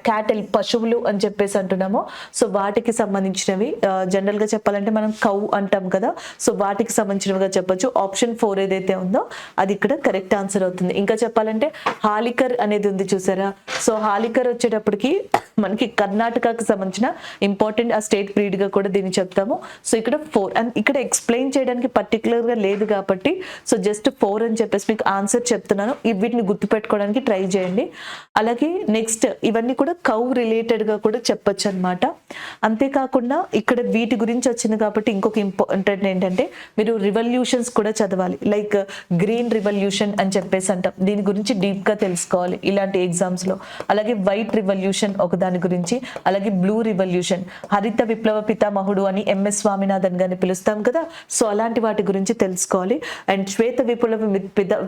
క్యాటల్, పశువులు అని చెప్పేసి అంటున్నామో సో వాటికి సంబంధించినవి. జనరల్ గా చెప్పాలంటే మనం కౌ అంటాం కదా, సో వాటికి సంబంధించినవిగా చెప్పొచ్చు. ఆప్షన్ 4 ఏదైతే ఉందో అది ఇక్కడ కరెక్ట్ ఆన్సర్ అవుతుంది. ఇంకా చెప్పాలంటే హాలికర్ అనేది ఉంది చూసారా. సో హాలికర్ వచ్చేటప్పటికి మనకి కర్ణాటకకి సంబంధించిన ఇంపార్టెంట్ ఆ స్టేట్ బ్రీడ్ గా కూడా దీన్ని చెప్తాము. సో ఇక్కడ 4 అండ్ ఇక్కడ ఎక్స్ప్లెయిన్ చేయడానికి పర్టికులర్ గా లేదు కాబట్టి సో జస్ట్ 4 అని చెప్పేసి మీకు ఆన్సర్ చెప్తున్నాను. వీటిని గుర్తుపెట్టుకోవడానికి ట్రై చేయండి. అలాగే నెక్స్ట్ ఇవన్నీ కూడా కౌ రిలేటెడ్ గా కూడా చెప్పొచ్చు అనమాట. అంతేకాకుండా ఇక్కడ వీటి గురించి వచ్చింది కాబట్టి ఇంకొక ఇంపార్టెంట్ ఏంటంటే మీరు రివల్యూషన్స్ కూడా చదవాలి. లైక్ గ్రీన్ రివల్యూషన్ అని చెప్పేసి అంటాం, దీని గురించి డీప్ గా తెలుసుకోవాలి ఇలాంటి ఎగ్జామ్స్ లో. అలాగే వైట్ రివల్యూషన్ ఒక దాని గురించి, అలాగే బ్లూ రివల్యూషన్, హరిత విప్లవ పితామహుడు అని ఎంఎస్ స్వామినాథన్ గారిని పిలుస్తాం కదా, సో అలాంటి వాటి గురించి తెలుసుకోవాలి. అండ్ శ్వేత విప్లవ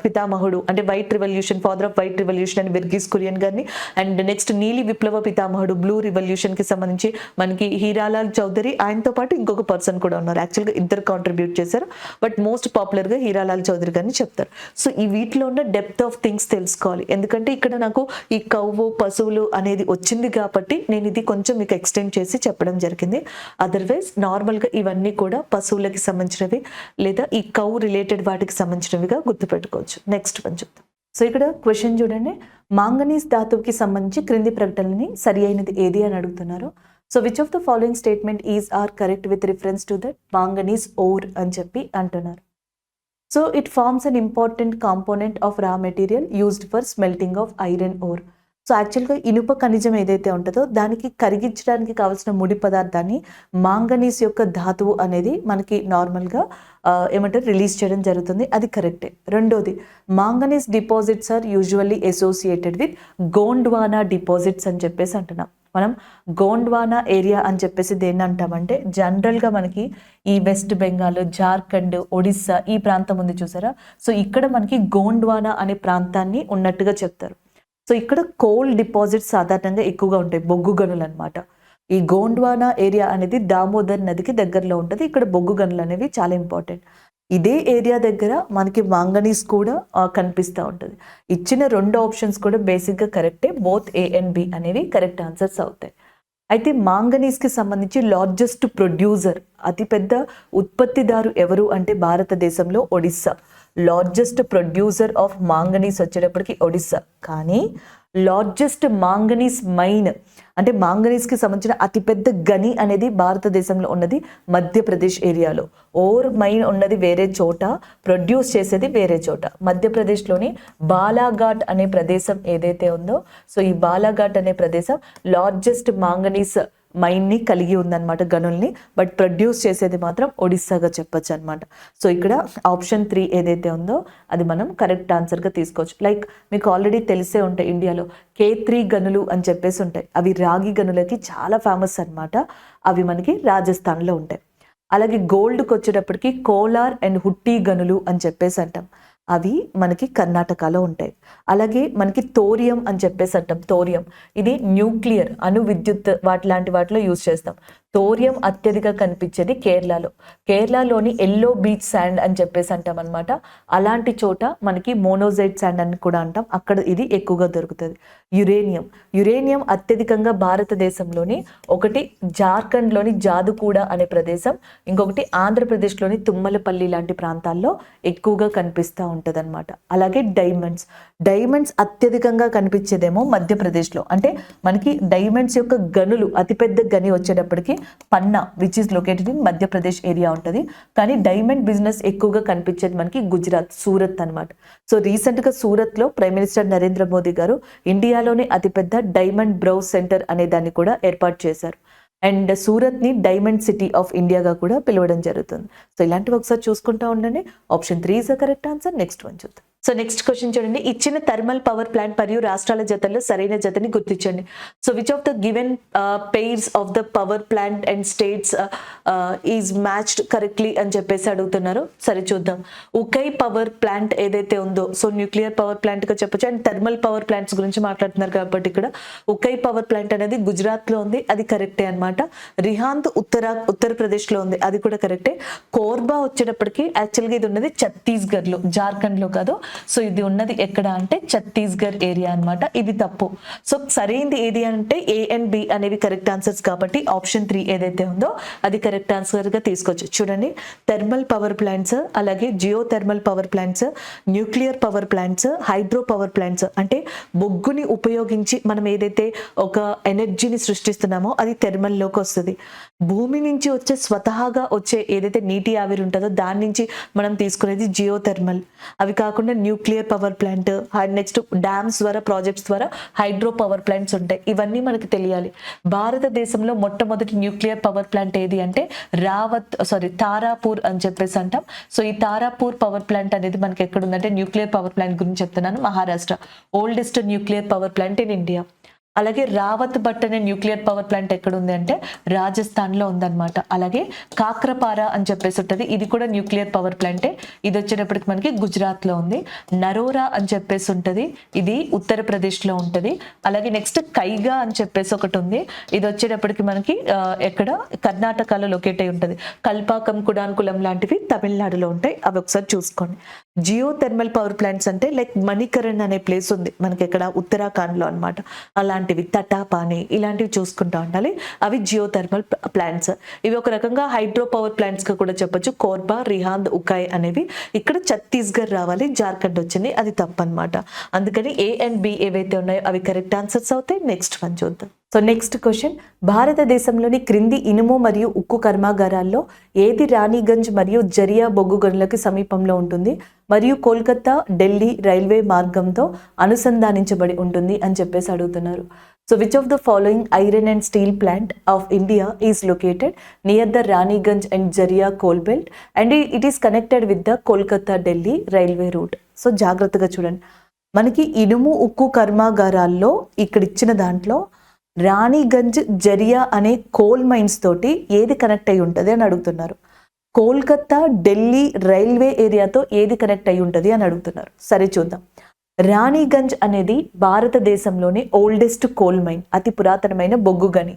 పితామహుడు అంటే white revolution, father off white revolution అని వెర్గీస్ కురియన్ గారిని. అండ్ నెక్స్ట్ నీలి విప్లవ పితామహుడు బ్లూ రివల్యూషన్ కి సంబంధించి మనకి హీరాలాల్ చౌదరి, ఆయనతో పాటు ఇంకొక పర్సన్ కూడా ఉన్నారు. యాక్చువల్గా ఇద్దరు కాంట్రిబ్యూట్ చేశారు, బట్ మోస్ట్ పాపులర్ గా హీరాలాల్ చౌదరి గారిని చెప్తారు. సో ఈ వీటిలో ఉన్న డెప్త్ ఆఫ్ థింగ్స్ తెలుసుకోవాలి. ఎందుకంటే ఇక్కడ నాకు ఈ కవ్వు, పశువులు అనేది వచ్చింది కాబట్టి నేను ఇది కొంచెం మీకు ఎక్స్టెండ్ చేసి చెప్పడం జరిగింది. అదర్వైజ్ నార్మల్గా ఇవన్నీ కూడా పశువులకి సంబంధించినవి లేదా ఈ కౌ రిలేటెడ్ వాటికి సంబంధించినవిగా గుర్తుపెట్టుకోవచ్చు. నెక్స్ట్ వన్ చూద్దాం. సో ఇక్కడ క్వశ్చన్ చూడండి, మాంగనీస్ ధాతువుకి సంబంధించి క్రింది ప్రకటనని సరి అయినది ఏది అని అడుగుతున్నారు. So which of the following statement is are correct with reference to that manganese ore అని చెప్పి అంటున్నారు. So it forms an important component of raw material used for smelting of iron ore. So యాక్చువల్గా ఇనుప ఖనిజం ఏదైతే ఉంటుందో దానికి కరిగించడానికి కావాల్సిన ముడి పదార్థాన్ని మాంగనీస్ యొక్క ధాతువు అనేది మనకి నార్మల్గా ఏమంటారు రిలీజ్ చేయడం జరుగుతుంది, అది కరెక్టే. రెండోది, manganese deposits are usually associated with Gondwana deposits అని చెప్పేసి అంటున్నాం. మనం గోండ్వానా ఏరియా అని చెప్పేసి దేన్ని అంటామంటే జనరల్గా మనకి ఈ వెస్ట్ బెంగాల్, జార్ఖండ్, ఒడిస్సా ఈ ప్రాంతం ఉంది చూసారా, సో ఇక్కడ మనకి గోండ్వానా అనే ప్రాంతాన్ని ఉన్నట్టుగా చెప్తారు. సో ఇక్కడ కోల్ డిపాజిట్స్ సాధారణంగా ఎక్కువగా ఉంటాయి, బొగ్గు గనులు అనమాట. ఈ గోండ్వానా ఏరియా అనేది దామోదర్ నదికి దగ్గరలో ఉంటుంది. ఇక్కడ బొగ్గు గనులు అనేవి చాలా ఇంపార్టెంట్. ఇదే ఏరియా దగ్గర మనకి మాంగనీస్ కూడా కనిపిస్తూ ఉంటుంది. ఇచ్చిన 2 ఆప్షన్స్ కూడా బేసిక్గా కరెక్టే, బోత్ ఏ అండ్ బి అనేవి కరెక్ట్ ఆన్సర్స్ అవుతాయి. అయితే మాంగనీస్కి సంబంధించి లార్జెస్ట్ ప్రొడ్యూసర్, అతిపెద్ద ఉత్పత్తిదారు ఎవరు అంటే భారతదేశంలో Odisha. Largest producer of manganese వచ్చేటప్పటికి ఒడిస్సా. కానీ లార్జెస్ట్ మాంగనీస్ మైన్ అంటే మాంగనీస్కి సంబంధించిన అతిపెద్ద గని అనేది భారతదేశంలో ఉన్నది మధ్యప్రదేశ్ ఏరియాలో. ఓర్ మైన్ ఉన్నది వేరే చోట, ప్రొడ్యూస్ చేసేది వేరే చోట. మధ్యప్రదేశ్లోని బాలాఘాట్ అనే ప్రదేశం ఏదైతే ఉందో, సో ఈ బాలాఘాట్ అనే ప్రదేశం లార్జెస్ట్ మాంగనీస్ మైన్ని కలిగి ఉందన్నమాట, గనుల్ని. బట్ ప్రొడ్యూస్ చేసేది మాత్రం ఒడిస్సాగా చెప్పొచ్చు అనమాట. సో ఇక్కడ ఆప్షన్ 3 ఏదైతే ఉందో అది మనం కరెక్ట్ ఆన్సర్గా తీసుకోవచ్చు. లైక్ మీకు ఆల్రెడీ తెలిసే ఉంటాయి, ఇండియాలో K3 గనులు అని చెప్పేసి ఉంటాయి. అవి రాగి గనులకి చాలా ఫేమస్ అనమాట. అవి మనకి రాజస్థాన్లో ఉంటాయి. అలాగే గోల్డ్కి వచ్చేటప్పటికి కోలార్ అండ్ హుట్టి గనులు అని చెప్పేసి అంటాం, అవి మనకి కర్ణాటకలో ఉంటాయి. అలాగే మనకి థోరియం అని చెప్పేసి అంటాం. థోరియం ఇది న్యూక్లియర్, అణు విద్యుత్ లాంటి వాటిలో యూజ్ చేస్తాం. థోరియం అత్యధిక కనిపించేది కేరళలో. కేరళలోని ఎల్లో బీచ్ శాండ్ అని చెప్పేసి అంటాం అనమాట. అలాంటి చోట మనకి మోనోజైట్ శాండ్ అని కూడా అంటాం, అక్కడ ఇది ఎక్కువగా దొరుకుతుంది. యురేనియం అత్యధికంగా భారతదేశంలోని ఒకటి జార్ఖండ్లోని జాదుకూడ అనే ప్రదేశం, ఇంకొకటి ఆంధ్రప్రదేశ్లోని తుమ్మలపల్లి లాంటి ప్రాంతాల్లో ఎక్కువగా కనిపిస్తూ ఉంటుంది అనమాట. అలాగే డైమండ్స్ అత్యధికంగా కనిపించేదేమో మధ్యప్రదేశ్లో. అంటే మనకి డైమండ్స్ యొక్క గనులు అతిపెద్ద గని వచ్చేటప్పటికి Panna, which is located in Madhya Pradesh area ఉంటుంది. కానీ డైమండ్ బిజినెస్ ఎక్కువగా కనిపించేది మనకి గుజరాత్, సూరత్ అనమాట. సో రీసెంట్గా సూరత్లో ప్రైమ్ మినిస్టర్ నరేంద్ర మోదీ గారు ఇండియాలోని అతిపెద్ద డైమండ్ బ్రౌజ్ సెంటర్ అనే దాన్ని కూడా ఏర్పాటు చేశారు. అండ్ సూరత్ని డైమండ్ సిటీ ఆఫ్ ఇండియాగా కూడా పిలవడం జరుగుతుంది. సో ఇలాంటివి ఒకసారి చూసుకుంటూ ఉండండి. Option 3 is the correct answer. Next one చూద్దాం. సో నెక్స్ట్ క్వశ్చన్ చూడండి, ఇచ్చిన థర్మల్ పవర్ ప్లాంట్ మరియు రాష్ట్రాల జతల్లో సరైన జతని గుర్తించండి. So which of the given pairs of the power plant and states is matched correctly అని చెప్పేసి అడుగుతున్నారు. సరే చూద్దాం. ఉకై పవర్ ప్లాంట్ ఏదైతే ఉందో, సో న్యూక్లియర్ పవర్ ప్లాంట్గా చెప్పొచ్చు. అండ్ థర్మల్ పవర్ ప్లాంట్స్ గురించి మాట్లాడుతున్నారు కాబట్టి ఇక్కడ ఉకై పవర్ ప్లాంట్ అనేది గుజరాత్లో ఉంది, అది కరెక్టే అనమాట. రిహాంత్ ఉత్తరప్రదేశ్లో ఉంది, అది కూడా కరెక్టే. కోర్బా వచ్చేటప్పటికి యాక్చువల్గా ఇది ఉన్నది ఛత్తీస్గఢ్లో, జార్ఖండ్లో కాదు. సో ఇది ఉన్నది ఎక్కడ అంటే ఛత్తీస్గఢ్ ఏరియా అనమాట. ఇది తప్పు. సో సరైనది ఏది అంటే ఏ అండ్ బి అనేవి కరెక్ట్ ఆన్సర్స్ కాబట్టి ఆప్షన్ 3 ఏదైతే ఉందో అది కరెక్ట్ ఆన్సర్గా తీసుకోవచ్చు. చూడండి, థర్మల్ పవర్ ప్లాంట్స్, అలాగే geothermal power plants, nuclear power plants, hydro power plants అంటే బొగ్గుని ఉపయోగించి మనం ఏదైతే ఒక ఎనర్జీని సృష్టిస్తున్నామో అది థర్మల్లోకి వస్తుంది. భూమి నుంచి వచ్చే స్వతహాగా వచ్చే ఏదైతే నీటి ఆవిరి ఉంటుందో దాని నుంచి మనం తీసుకునేది జియో థర్మల్. అవి కాకుండా nuclear power plant, next dams ద్వారా, ప్రాజెక్ట్స్ ద్వారా హైడ్రో పవర్ ప్లాంట్స్ ఉంటాయి. ఇవన్నీ మనకు తెలియాలి. భారతదేశంలో మొట్టమొదటి న్యూక్లియర్ పవర్ ప్లాంట్ ఏది అంటే తారాపూర్ అని చెప్పేసి అంటాం. సో ఈ తారాపూర్ పవర్ ప్లాంట్ అనేది మనకి ఎక్కడ ఉందంటే, న్యూక్లియర్ పవర్ ప్లాంట్ గురించి చెప్తున్నాను, Maharashtra. Oldest nuclear power plant in India. అలాగే రావత్ భట్ అనే న్యూక్లియర్ పవర్ ప్లాంట్ ఎక్కడ ఉంది అంటే రాజస్థాన్లో ఉందన్నమాట. అలాగే కాక్రపారా అని చెప్పేసి ఉంటుంది, ఇది కూడా న్యూక్లియర్ పవర్ ప్లాంటే, ఇది వచ్చేటప్పటికి మనకి గుజరాత్లో ఉంది. నరోరా అని చెప్పేసి ఉంటుంది, ఇది ఉత్తరప్రదేశ్లో ఉంటుంది. అలాగే నెక్స్ట్ కైగా అని చెప్పేసి ఒకటి ఉంది, ఇది వచ్చేటప్పటికి మనకి ఎక్కడ కర్ణాటకలో లొకేట్ అయి ఉంటుంది. కల్పాకం, కుడాన్కులం లాంటివి తమిళనాడులో ఉంటాయి, అవి ఒకసారి చూసుకోండి. జియో థర్మల్ పవర్ ప్లాంట్స్ అంటే లైక్ మణికరణ్ అనే ప్లేస్ ఉంది మనకి ఇక్కడ ఉత్తరాఖండ్లో అనమాట. అలాంటివి తటాపాని ఇలాంటివి చూసుకుంటూ ఉండాలి. అవి జియో థర్మల్ ప్లాంట్స్. ఇవి ఒక రకంగా హైడ్రో పవర్ ప్లాంట్స్ గా కూడా చెప్పొచ్చు. కోర్బా, రిహాంద్, ఉకాయ్ అనేవి. ఇక్కడ ఛత్తీస్గఢ్ రావాలి, జార్ఖండ్ వచ్చింది, అది తప్పనమాట. అందుకని ఏ అండ్ బి ఏవైతే ఉన్నాయో అవి కరెక్ట్ ఆన్సర్స్ అవుతాయి. నెక్స్ట్ వన్ చూద్దాం. సో నెక్స్ట్ క్వశ్చన్, భారతదేశంలోని క్రింది ఇనుము మరియు ఉక్కు కర్మాగారాల్లో ఏది రాణిగంజ్ మరియు జరియా బొగ్గు గనులకు సమీపంలో ఉంటుంది మరియు కోల్కతా ఢిల్లీ రైల్వే మార్గంతో అనుసంధానించబడి ఉంటుంది అని చెప్పేసి అడుగుతున్నారు. So which of the following iron and steel plant of India is located near the Raniganj and Jharia coal belt and it is connected with the Kolkata Delhi railway route. So జాగ్రత్తగా చూడండి, మనకి ఇనుము ఉక్కు కర్మాగారాల్లో ఇక్కడ ఇచ్చిన దాంట్లో రాణిగంజ్ జరియా అనే కోల్ మైన్స్ తోటి ఏది కనెక్ట్ అయి ఉంటుంది అని అడుగుతున్నారు. కోల్కతా ఢిల్లీ రైల్వే ఏరియాతో ఏది కనెక్ట్ అయి ఉంటుంది అని అడుగుతున్నారు. సరే చూద్దాం. రాణిగంజ్ అనేది భారతదేశంలోని ఓల్డెస్ట్ కోల్ మైన్, అతి పురాతనమైన బొగ్గు గని.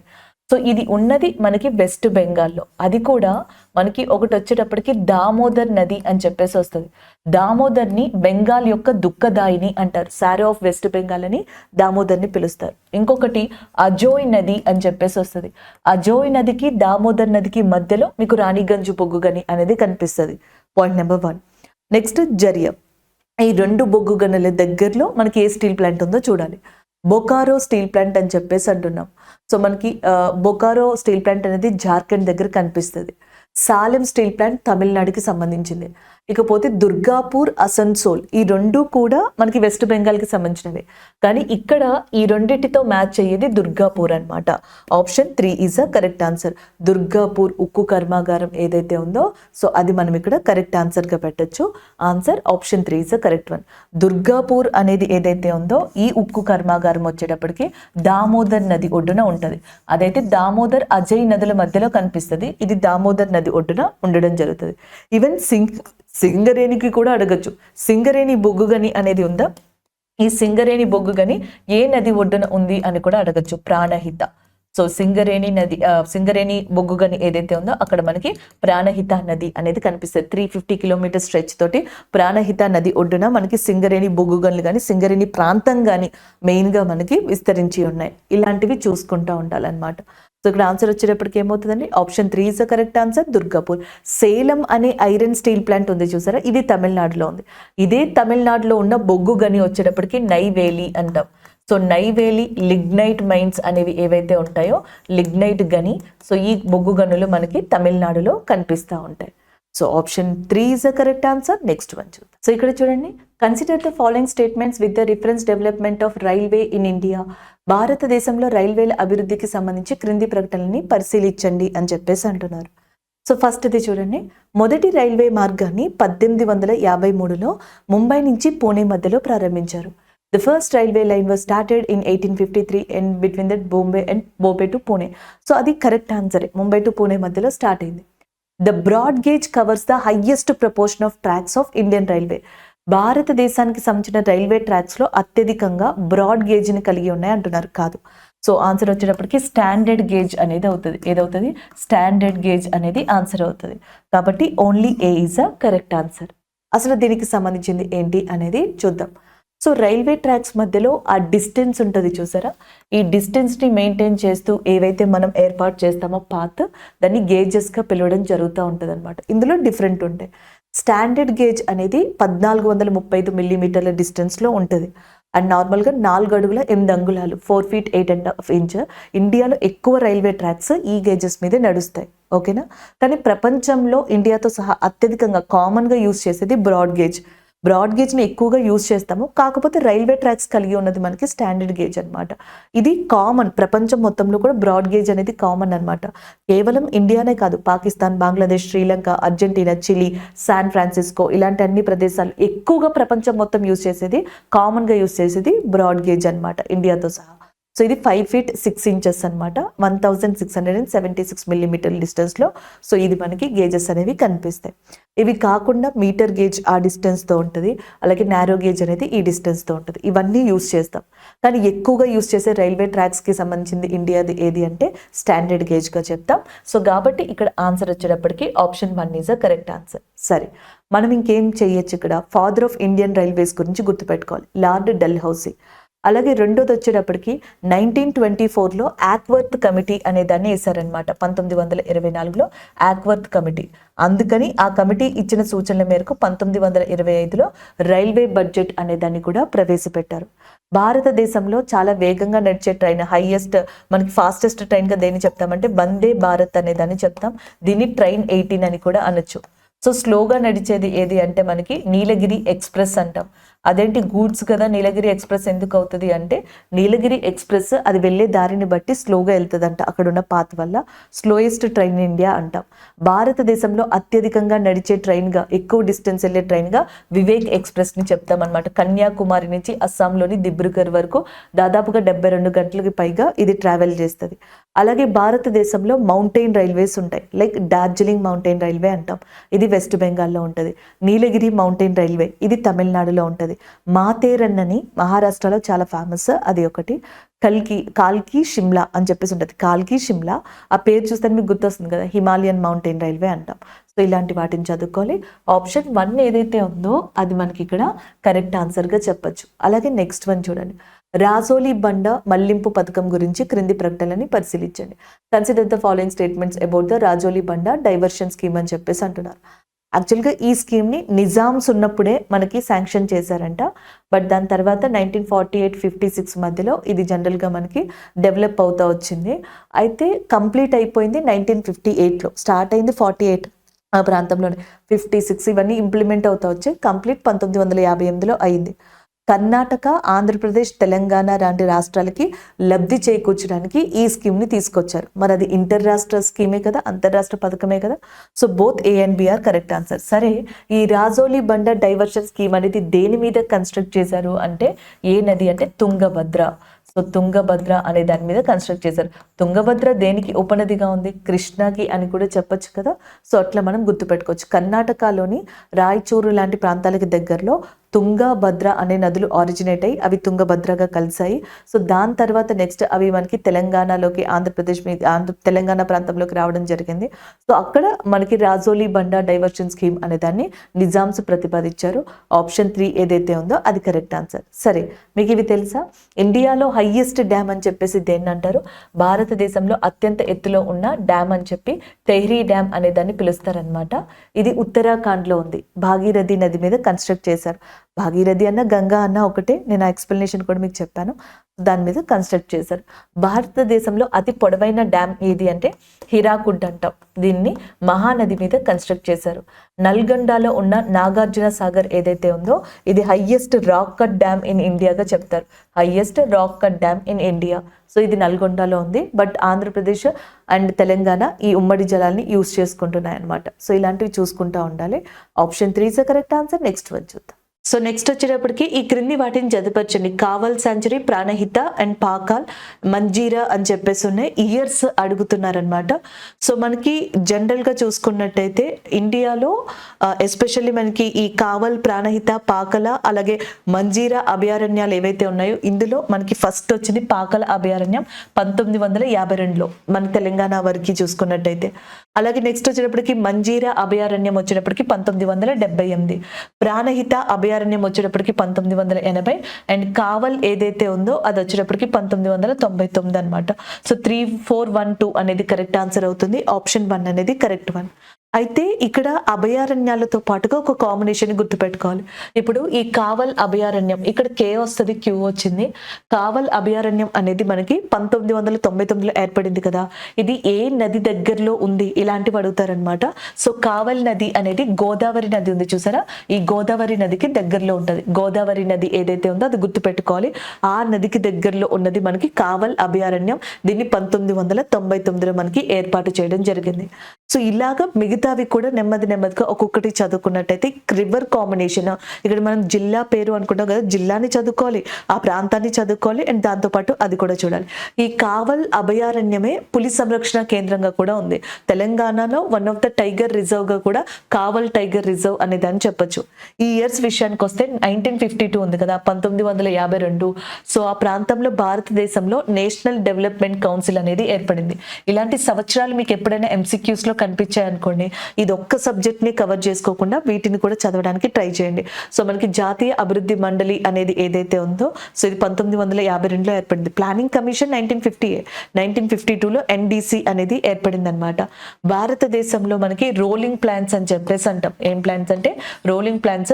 సో ఇది ఉన్నది మనకి వెస్ట్ బెంగాల్లో. అది కూడా మనకి ఒకటి వచ్చేటప్పటికి దామోదర్ నది అని చెప్పేసి వస్తుంది. దామోదర్ని బెంగాల్ యొక్క దుఃఖదాయిని అంటారు. సారో ఆఫ్ వెస్ట్ బెంగాల్ అని దామోదర్ని పిలుస్తారు. ఇంకొకటి అజోయ్ నది అని చెప్పేసి వస్తుంది. అజోయ్ నదికి దామోదర్ నదికి మధ్యలో మీకు రాణిగంజ్ బొగ్గు గని అనేది కనిపిస్తుంది. Point number 1. నెక్స్ట్ జరియా. ఈ రెండు బొగ్గు గనుల దగ్గరలో మనకి ఏ స్టీల్ ప్లాంట్ ఉందో చూడాలి. బొకారో స్టీల్ ప్లాంట్ అని చెప్పేసి అంటున్నాం. సో మనకి బొకారో స్టీల్ ప్లాంట్ అనేది జార్ఖండ్ దగ్గర కనిపిస్తుంది. సాలెం స్టీల్ ప్లాంట్ తమిళనాడుకి సంబంధించింది. ఇకపోతే దుర్గాపూర్, అసన్సోల్ ఈ రెండు కూడా మనకి వెస్ట్ బెంగాల్కి సంబంధించినవి. కానీ ఇక్కడ ఈ రెండింటితో మ్యాచ్ అయ్యేది దుర్గాపూర్ అనమాట. Option 3 is a correct answer. Durgapur ఉక్కు కర్మాగారం ఏదైతే ఉందో సో అది మనం ఇక్కడ కరెక్ట్ ఆన్సర్గా పెట్టచ్చు. Answer option 3 is a correct one. Durgapur అనేది ఏదైతే ఉందో ఈ ఉక్కు కర్మాగారం వచ్చేటప్పటికి దామోదర్ నది ఒడ్డున ఉంటుంది. అదైతే దామోదర్ అజయ్ నదుల మధ్యలో కనిపిస్తుంది. ఇది దామోదర్ నది ఒడ్డున ఉండడం జరుగుతుంది. ఈవెన్ సింగరేణికి కూడా అడగచ్చు. సింగరేణి బొగ్గు గని అనేది ఉందా, ఈ సింగరేణి బొగ్గు గని ఏ నది ఒడ్డున ఉంది అని కూడా అడగచ్చు. ప్రాణహిత. సో సింగరేణి నది, సింగరేణి బొగ్గు గని ఏదైతే ఉందో అక్కడ మనకి ప్రాణహిత నది అనేది కనిపిస్తుంది. 350 కిలోమీటర్ స్ట్రెచ్ తోటి ప్రాణహిత నది ఒడ్డున మనకి సింగరేణి బొగ్గు గనులు కానీ సింగరేణి ప్రాంతం కానీ మెయిన్గా మనకి విస్తరించి ఉన్నాయి. ఇలాంటివి చూసుకుంటూ ఉండాలన్నమాట. సో ఇక్కడ ఆన్సర్ వచ్చేటప్పటికి ఏమవుతుందండి, option 3 is the correct answer. Durgapur. Salem అనే ఐరన్ స్టీల్ ప్లాంట్ ఉంది చూసారా, ఇది తమిళనాడులో ఉంది. ఇదే తమిళనాడులో ఉన్న బొగ్గు గని వచ్చేటప్పటికి నైవేలి అంటాం. సో నైవేలి లిగ్నైట్ మైన్స్ అనేవి ఏవైతే ఉంటాయో లిగ్నైట్ గని, సో ఈ బొగ్గు గనులు మనకి తమిళనాడులో కనిపిస్తూ ఉంటాయి. So option 3 is the correct answer. Next one చూద్దాం. సో ఇక్కడ చూడండి, consider the following statements with the reference development of railway in India. భారతదేశంలో రైల్వేల అభివృద్ధికి సంబంధించి క్రింది ప్రకటనని పరిశీలించండి అని చెప్పేసి అంటున్నారు. సో ఫస్ట్ది చూడండి, మొదటి రైల్వే మార్గాన్ని 1853లో ముంబై నుంచి పూణే మధ్యలో ప్రారంభించారు. The first railway line was started in 1853 and between that Bombay to Pune. So అది కరెక్ట్ ఆన్సరే. ముంబై టు పూణే మధ్యలో స్టార్ట్ అయింది. The broad gauge covers the highest proportion of tracks of Indian railway. భారతదేశానికి సంబంధించిన రైల్వే ట్రాక్స్లో అత్యధికంగా బ్రాడ్ గేజ్ని కలిగి ఉన్నాయి అంటున్నారు. కాదు. సో ఆన్సర్ వచ్చేటప్పటికి స్టాండర్డ్ గేజ్ అనేది అవుతుంది. ఏదవుతుంది, స్టాండర్డ్ గేజ్ అనేది ఆన్సర్ అవుతుంది. కాబట్టి only A is a correct answer. అసలు దీనికి సంబంధించింది ఏంటి అనేది చూద్దాం. సో రైల్వే ట్రాక్స్ మధ్యలో ఆ డిస్టెన్స్ ఉంటుంది చూసారా, ఈ డిస్టెన్స్ని మెయింటైన్ చేస్తూ ఏవైతే మనం ఏర్పాటు చేస్తామో పాత్, దాన్ని గేజెస్గా పిలవడం జరుగుతూ ఉంటుంది అనమాట. ఇందులో డిఫరెంట్ ఉంటాయి. స్టాండర్డ్ గేజ్ అనేది 1435 మిల్లీమీటర్ల డిస్టెన్స్లో ఉంటుంది. అండ్ నార్మల్గా 4 అడుగుల 8 అంగుళాలు 4 feet 8.5 inch. ఇండియాలో ఎక్కువ రైల్వే ట్రాక్స్ ఈ గేజెస్ మీదే నడుస్తాయి. ఓకేనా. కానీ ప్రపంచంలో ఇండియాతో సహా అత్యధికంగా కామన్గా యూజ్ చేసేది బ్రాడ్ గేజ్. బ్రాడ్ గేజ్ని ఎక్కువగా యూజ్ చేస్తాము. కాకపోతే రైల్వే ట్రాక్స్ కలిగి ఉన్నది మనకి స్టాండర్డ్ గేజ్ అనమాట. ఇది కామన్, ప్రపంచం మొత్తంలో కూడా బ్రాడ్ గేజ్ అనేది కామన్ అనమాట. కేవలం ఇండియానే కాదు, Pakistan, Bangladesh, Sri Lanka, Argentina, Chile, San Francisco ఇలాంటి అన్ని ప్రదేశాలు ఎక్కువగా ప్రపంచం మొత్తం యూజ్ చేసేది, కామన్గా యూజ్ చేసేది బ్రాడ్ గేజ్ అనమాట ఇండియాతో సహా. సో ఇది 5 feet 6 inches అనమాట, 1676 మిల్లీమీటర్ల డిస్టెన్స్లో. సో ఇది మనకి గేజెస్ అనేవి కనిపిస్తాయి. ఇవి కాకుండా మీటర్ గేజ్ ఆ డిస్టెన్స్తో ఉంటుంది, అలాగే నారో గేజ్ అనేది ఈ డిస్టెన్స్తో ఉంటుంది. ఇవన్నీ యూజ్ చేస్తాం. కానీ ఎక్కువగా యూజ్ చేసే రైల్వే ట్రాక్స్కి సంబంధించింది ఇండియాది ఏది అంటే స్టాండర్డ్ గేజ్గా చెప్తాం. సో కాబట్టి ఇక్కడ ఆన్సర్ వచ్చేటప్పటికి option 1 is a correct answer. సరే, మనం ఇంకేం చేయొచ్చు, ఇక్కడ ఫాదర్ ఆఫ్ ఇండియన్ రైల్వేస్ గురించి గుర్తుపెట్టుకోవాలి, లార్డ్ డల్హౌసీ. అలాగే రెండోది వచ్చేటప్పటికి 1924లో యాక్వర్త్ కమిటీ అనే దాన్ని వేశారనమాట. 1924లో యాక్వర్త్ కమిటీ. అందుకని ఆ కమిటీ ఇచ్చిన సూచనల మేరకు 1925లో రైల్వే బడ్జెట్ అనే దాన్ని కూడా ప్రవేశపెట్టారు. భారతదేశంలో చాలా వేగంగా నడిచే ట్రైన్, హైయెస్ట్ మనకి ఫాస్టెస్ట్ ట్రైన్ గా దేని చెప్తామంటే వందే భారత్ అనే దాన్ని చెప్తాం. దీన్ని ట్రైన్ 18 అని కూడా అనొచ్చు. సో స్లోగా నడిచేది ఏది అంటే మనకి నీలగిరి ఎక్స్ప్రెస్ అంటాం. అదేంటి గూడ్స్ కదా, నీలగిరి ఎక్స్ప్రెస్ ఎందుకు అవుతుంది అంటే నీలగిరి ఎక్స్ప్రెస్ అది వెళ్ళే దారిని బట్టి స్లోగా వెళ్తుందంట. అక్కడ ఉన్న పాత్ వల్ల స్లోయెస్ట్ ట్రైన్ ఇన్ ఇండియా అంటాం. భారతదేశంలో అత్యధికంగా నడిచే ట్రైన్గా, ఎక్కువ డిస్టెన్స్ వెళ్ళే ట్రైన్గా వివేక్ ఎక్స్ప్రెస్ ని చెప్తాం అనమాట. కన్యాకుమారి నుంచి అస్సాంలోని దిబ్రుగఢ్ వరకు దాదాపుగా 72 గంటలకి పైగా ఇది ట్రావెల్ చేస్తుంది. అలాగే భారతదేశంలో మౌంటైన్ రైల్వేస్ ఉంటాయి. లైక్ డార్జిలింగ్ మౌంటైన్ రైల్వే అంటాం, ఇది వెస్ట్ బెంగాల్లో ఉంటుంది. నీలగిరి మౌంటైన్ రైల్వే ఇది తమిళనాడులో ఉంటుంది. మాథేరన్ అని మహారాష్ట్రలో చాలా ఫేమస్, అది ఒకటి. కాల్కి షిమ్లా అని చెప్పేసి ఉంటుంది. కాల్కి షిమ్లా ఆ పేరు చూస్తే మీకు గుర్తొస్తుంది కదా, హిమాలయన్ మౌంటైన్ రైల్వే అంటాం. సో ఇలాంటి వాటిని చదువుకోవాలి. ఆప్షన్ 1 ఏదైతే ఉందో అది మనకి ఇక్కడ కరెక్ట్ ఆన్సర్గా చెప్పొచ్చు. అలాగే నెక్స్ట్ వన్ చూడండి, రాజోలి బండ మళ్లింపు పథకం గురించి క్రింది ప్రకటనని పరిశీలించండి. Consider the following statements about the Rajoli బండ డైవర్షన్ స్కీమ్ అని చెప్పేసి అంటున్నారు. యాక్చువల్గా ఈ స్కీమ్ని నిజామ్స్ ఉన్నప్పుడే మనకి శాంక్షన్ చేశారంట. బట్ దాని తర్వాత 1948-56 మధ్యలో ఇది జనరల్గా మనకి డెవలప్ అవుతూ వచ్చింది. అయితే కంప్లీట్ అయిపోయింది 1958లో, స్టార్ట్ అయింది 48 ఆ ప్రాంతంలోనే, 56 ఇవన్నీ ఇంప్లిమెంట్ అవుతా వచ్చాయి. కంప్లీట్ 1958లో అయింది. కర్ణాటక, ఆంధ్రప్రదేశ్, తెలంగాణ లాంటి రాష్ట్రాలకి లబ్ధి చేకూర్చడానికి ఈ స్కీమ్ని తీసుకొచ్చారు. మరి అది ఇంటర్ రాష్ట్ర స్కీమే కదా, అంతర్రాష్ట్ర పథకమే కదా. So both A and B are correct answer. సరే, ఈ రాజోలి బండ డైవర్షన్ స్కీమ్ అనేది దేని మీద కన్స్ట్రక్ట్ చేశారు అంటే, ఏ నది అంటే తుంగభద్ర. సో తుంగభద్ర అనే దాని మీద కన్స్ట్రక్ట్ చేశారు. తుంగభద్ర దేనికి ఉపనదిగా ఉంది? కృష్ణాకి అని కూడా చెప్పొచ్చు కదా. సో అట్లా మనం గుర్తుపెట్టుకోవచ్చు. కర్ణాటకలోని రాయచూరు లాంటి ప్రాంతాలకి దగ్గరలో తుంగభద్ర అనే నదులు ఆరిజినేట్ అయ్యి అవి తుంగభద్రగా కలిసాయి. సో దాని తర్వాత నెక్స్ట్ అవి మనకి తెలంగాణలోకి, ఆంధ్రప్రదేశ్ తెలంగాణ ప్రాంతంలోకి రావడం జరిగింది. సో అక్కడ మనకి రాజోలి బండ డైవర్షన్ స్కీమ్ అనే దాన్ని నిజామ్స్ ప్రతిపాదించారు. ఆప్షన్ 3 ఏదైతే ఉందో అది కరెక్ట్ ఆన్సర్. సరే, మీకు ఇవి తెలుసా? ఇండియాలో హైయెస్ట్ డ్యామ్ అని చెప్పేసి దేన్ని అంటారు? భారతదేశంలో అత్యంత ఎత్తులో ఉన్న డ్యామ్ అని చెప్పి తెహ్రీ డ్యామ్ అనే దాన్ని పిలుస్తారనమాట. ఇది ఉత్తరాఖండ్లో ఉంది. భాగీరథి నది మీద కన్స్ట్రక్ట్ చేశారు. భాగీరథి అన్న గంగా అన్న ఒకటే, నేను ఆ ఎక్స్ప్లెనేషన్ కూడా మీకు చెప్పాను. దాని మీద కన్స్ట్రక్ట్ చేశారు. భారతదేశంలో అతి పొడవైన డ్యామ్ ఏది అంటే హీరాకుడ్ అంటాం. దీన్ని మహానది మీద కన్స్ట్రక్ట్ చేశారు. నల్గొండలో ఉన్న నాగార్జున సాగర్ ఏదైతే ఉందో ఇది highest rock cut dam in ఇండియాగా చెప్తారు. Highest rock cut dam in India. So ఇది నల్గొండలో ఉంది. బట్ ఆంధ్రప్రదేశ్ అండ్ తెలంగాణ ఈ ఉమ్మడి జలాల్ని యూజ్ చేసుకుంటున్నాయి అనమాట. సో ఇలాంటివి చూసుకుంటూ ఉండాలి. Option 3 is correct answer. Next one చూద్దాం. సో నెక్స్ట్ వచ్చేటప్పటికి ఈ క్రింది వాటిని జతపరచండి. కావల్ సాంచురీ, ప్రాణహిత అండ్ పాకాల్, మంజీరా అని చెప్పేసి ఉన్నాయి. ఇయర్స్ అడుగుతున్నారనమాట. సో మనకి జనరల్గా చూసుకున్నట్టయితే ఇండియాలో ఎస్పెషల్లీ మనకి ఈ కావల్, ప్రాణహిత, పాకల అలాగే మంజీరా అభయారణ్యాలు ఏవైతే ఉన్నాయో ఇందులో మనకి ఫస్ట్ వచ్చింది పాకల అభయారణ్యం 1952లో మన తెలంగాణ వరకు చూసుకున్నట్టయితే. అలాగే నెక్స్ట్ వచ్చేటప్పటికి మంజీరా అభయారణ్యం వచ్చేటప్పటికి 1978, ప్రాణహిత అభయారణ్యం వచ్చేటప్పటికి 1980 అండ్ కావల్ ఏదైతే ఉందో అది వచ్చేటప్పటికి 1999 అనమాట. సో 3, 4, 1, 2 అనేది కరెక్ట్ ఆన్సర్ అవుతుంది. ఆప్షన్ 1 అనేది కరెక్ట్ వన్. అయితే ఇక్కడ అభయారణ్యాలతో పాటుగా ఒక కాంబినేషన్ గుర్తుపెట్టుకోవాలి. ఇప్పుడు ఈ కావల్ అభయారణ్యం, ఇక్కడ K వస్తుంది, Q వచ్చింది. కావల్ అభయారణ్యం అనేది మనకి 1999లో ఏర్పడింది కదా. ఇది ఏ నది దగ్గరలో ఉంది ఇలాంటివి అడుగుతారనమాట. సో కావల్ నది అనేది గోదావరి నది ఉంది చూసారా, ఈ గోదావరి నదికి దగ్గరలో ఉంటుంది. గోదావరి నది ఏదైతే ఉందో అది గుర్తుపెట్టుకోవాలి. ఆ నదికి దగ్గరలో ఉన్నది మనకి కావల్ అభయారణ్యం. దీన్ని 1999లో మనకి ఏర్పాటు చేయడం జరిగింది. సో ఇలాగా మిగతావి కూడా నెమ్మదిగా ఒక్కొక్కటి చదువుకున్నట్టయితే రివర్ కాంబినేషన్, ఇక్కడ మనం జిల్లా పేరు అనుకుంటాం కదా, జిల్లాని చదువుకోవాలి, ఆ ప్రాంతాన్ని చదువుకోవాలి అండ్ దాంతోపాటు అది కూడా చూడాలి. ఈ కావల్ అభయారణ్యమే పులి సంరక్షణ కేంద్రంగా కూడా ఉంది. తెలంగాణలో one of the tiger reserve గా కూడా కావల్ టైగర్ రిజర్వ్ అనే దాన్ని చెప్పొచ్చు. ఈ ఇయర్స్ విషయానికి వస్తే 1952 ఉంది కదా, 1952. సో ఆ ప్రాంతంలో భారతదేశంలో నేషనల్ డెవలప్మెంట్ కౌన్సిల్ అనేది ఏర్పడింది. ఇలాంటి సంవత్సరాలు మీకు ఎప్పుడైనా MCQs లో కనిపించాయి అనుకోండి, ఇది ఒక్క సబ్జెక్ట్ని కవర్ చేసుకోకుండా వీటిని కూడా చదవడానికి ట్రై చేయండి. సో మనకి జాతీయ అభివృద్ధి మండలి అనేది ఏదైతే ఉందో, సో ఇది 1952లో ఏర్పడింది. ప్లానింగ్ కమిషన్ 1952లో ఎన్డీసీ అనేది ఏర్పడింది అనమాట. భారతదేశంలో మనకి రోలింగ్ ప్లాన్స్ అని చెప్పేసి అంటాం. ఏం ప్లాన్స్ అంటే రోలింగ్ ప్లాన్స్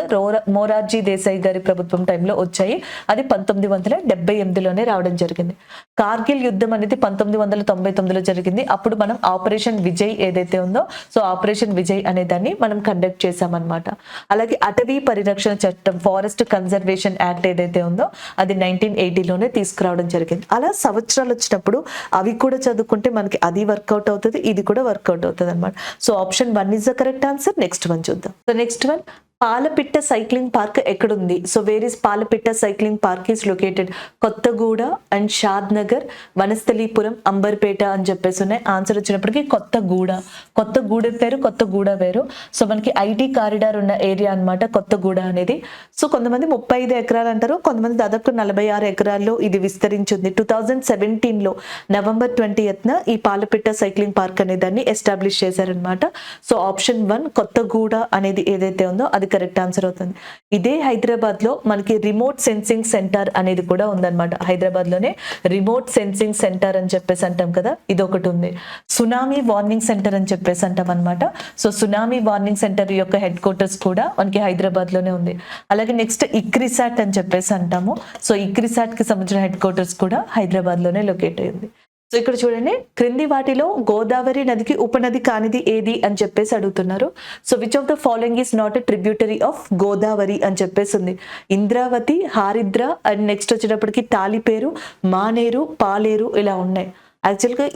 మొరార్జీ దేశాయ్ గారి ప్రభుత్వం టైంలో వచ్చాయి. అది 1978లోనే రావడం జరిగింది. కార్గిల్ యుద్ధం అనేది 1999లో జరిగింది. అప్పుడు మనం ఆపరేషన్ విజయ్ ఏదైతే ఉందో, సో ఆపరేషన్ విజయ్ అనే దాన్ని మనం కండక్ట్ చేసామన్నమాట. అలాగే అటవీ పరిరక్షణ చట్టం, ఫారెస్ట్ కన్జర్వేషన్ యాక్ట్ ఏదైతే ఉందో అది 1980లోనే తీసుకురావడం జరిగింది. అలా సంవత్సరాలు వచ్చినప్పుడు అవి కూడా చదువుకుంటే మనకి అది వర్కౌట్ అవుతుంది, ఇది కూడా వర్కౌట్ అవుతుంది అనమాట. So option 1 is the correct answer. Next one చూద్దాం. So next one, Palapitta cycling park ఎక్కడుంది? So where is Palapitta cycling park is located? Kothaguda and Shadnagar, Vanasthalipuram, Amberpet అని చెప్పేసి ఉన్నాయి. ఆన్సర్ వచ్చినప్పటికీ కొత్తగూడ. కొత్తగూడ పేరు, కొత్తగూడ వేరు. సో మనకి ఐటీ కారిడార్ ఉన్న ఏరియా అనమాట కొత్తగూడ అనేది. సో కొంతమంది 35 ఎకరాలు అంటారు, కొంతమంది దాదాపు 46 ఎకరాల్లో ఇది విస్తరించింది. 2017లో నవంబర్ 20న ఈ పాలపిట్ట సైక్లింగ్ పార్క్ అనే దాన్ని ఎస్టాబ్లిష్ చేశారనమాట. సో ఆప్షన్ 1 కొత్తగూడ అనేది ఏదైతే ఉందో అది కరెక్ట్ ఆన్సర్ అవుతుంది. ఇదే హైదరాబాద్ లో మనకి రిమోట్ సెన్సింగ్ సెంటర్ అనేది కూడా ఉందన్నమాట. హైదరాబాద్ లోనే రిమోట్ సెన్సింగ్ సెంటర్ అని చెప్పేసి అంటాం కదా, ఇది ఒకటి ఉంది. సునామీ వార్నింగ్ సెంటర్ అని చెప్పేసి అంటాం అనమాట. సో సునామీ వార్నింగ్ సెంటర్ యొక్క హెడ్ క్వార్టర్స్ కూడా మనకి హైదరాబాద్ లోనే ఉంది. అలాగే నెక్స్ట్ ఇక్రిసాట్ అని చెప్పేసి అంటాము. సో ఇక్రిసాట్ కి సంబంధించిన హెడ్ క్వార్టర్స్ కూడా హైదరాబాద్ లోనే లొకేట్ అయింది. సో ఇక్కడ చూడండి, క్రింది వాటిలో గోదావరి నదికి ఉపనది కానిది ఏది అని చెప్పేసి అడుగుతున్నారు. So which of the following is not a tributary of Godavari అని చెప్పేసి ఉంది. ఇంద్రావతి, హారిద్ర అండ్ నెక్స్ట్ వచ్చేటప్పటికి తాలిపేరు, మానేరు, పాలేరు ఇలా ఉన్నాయి. యాక్చువల్గా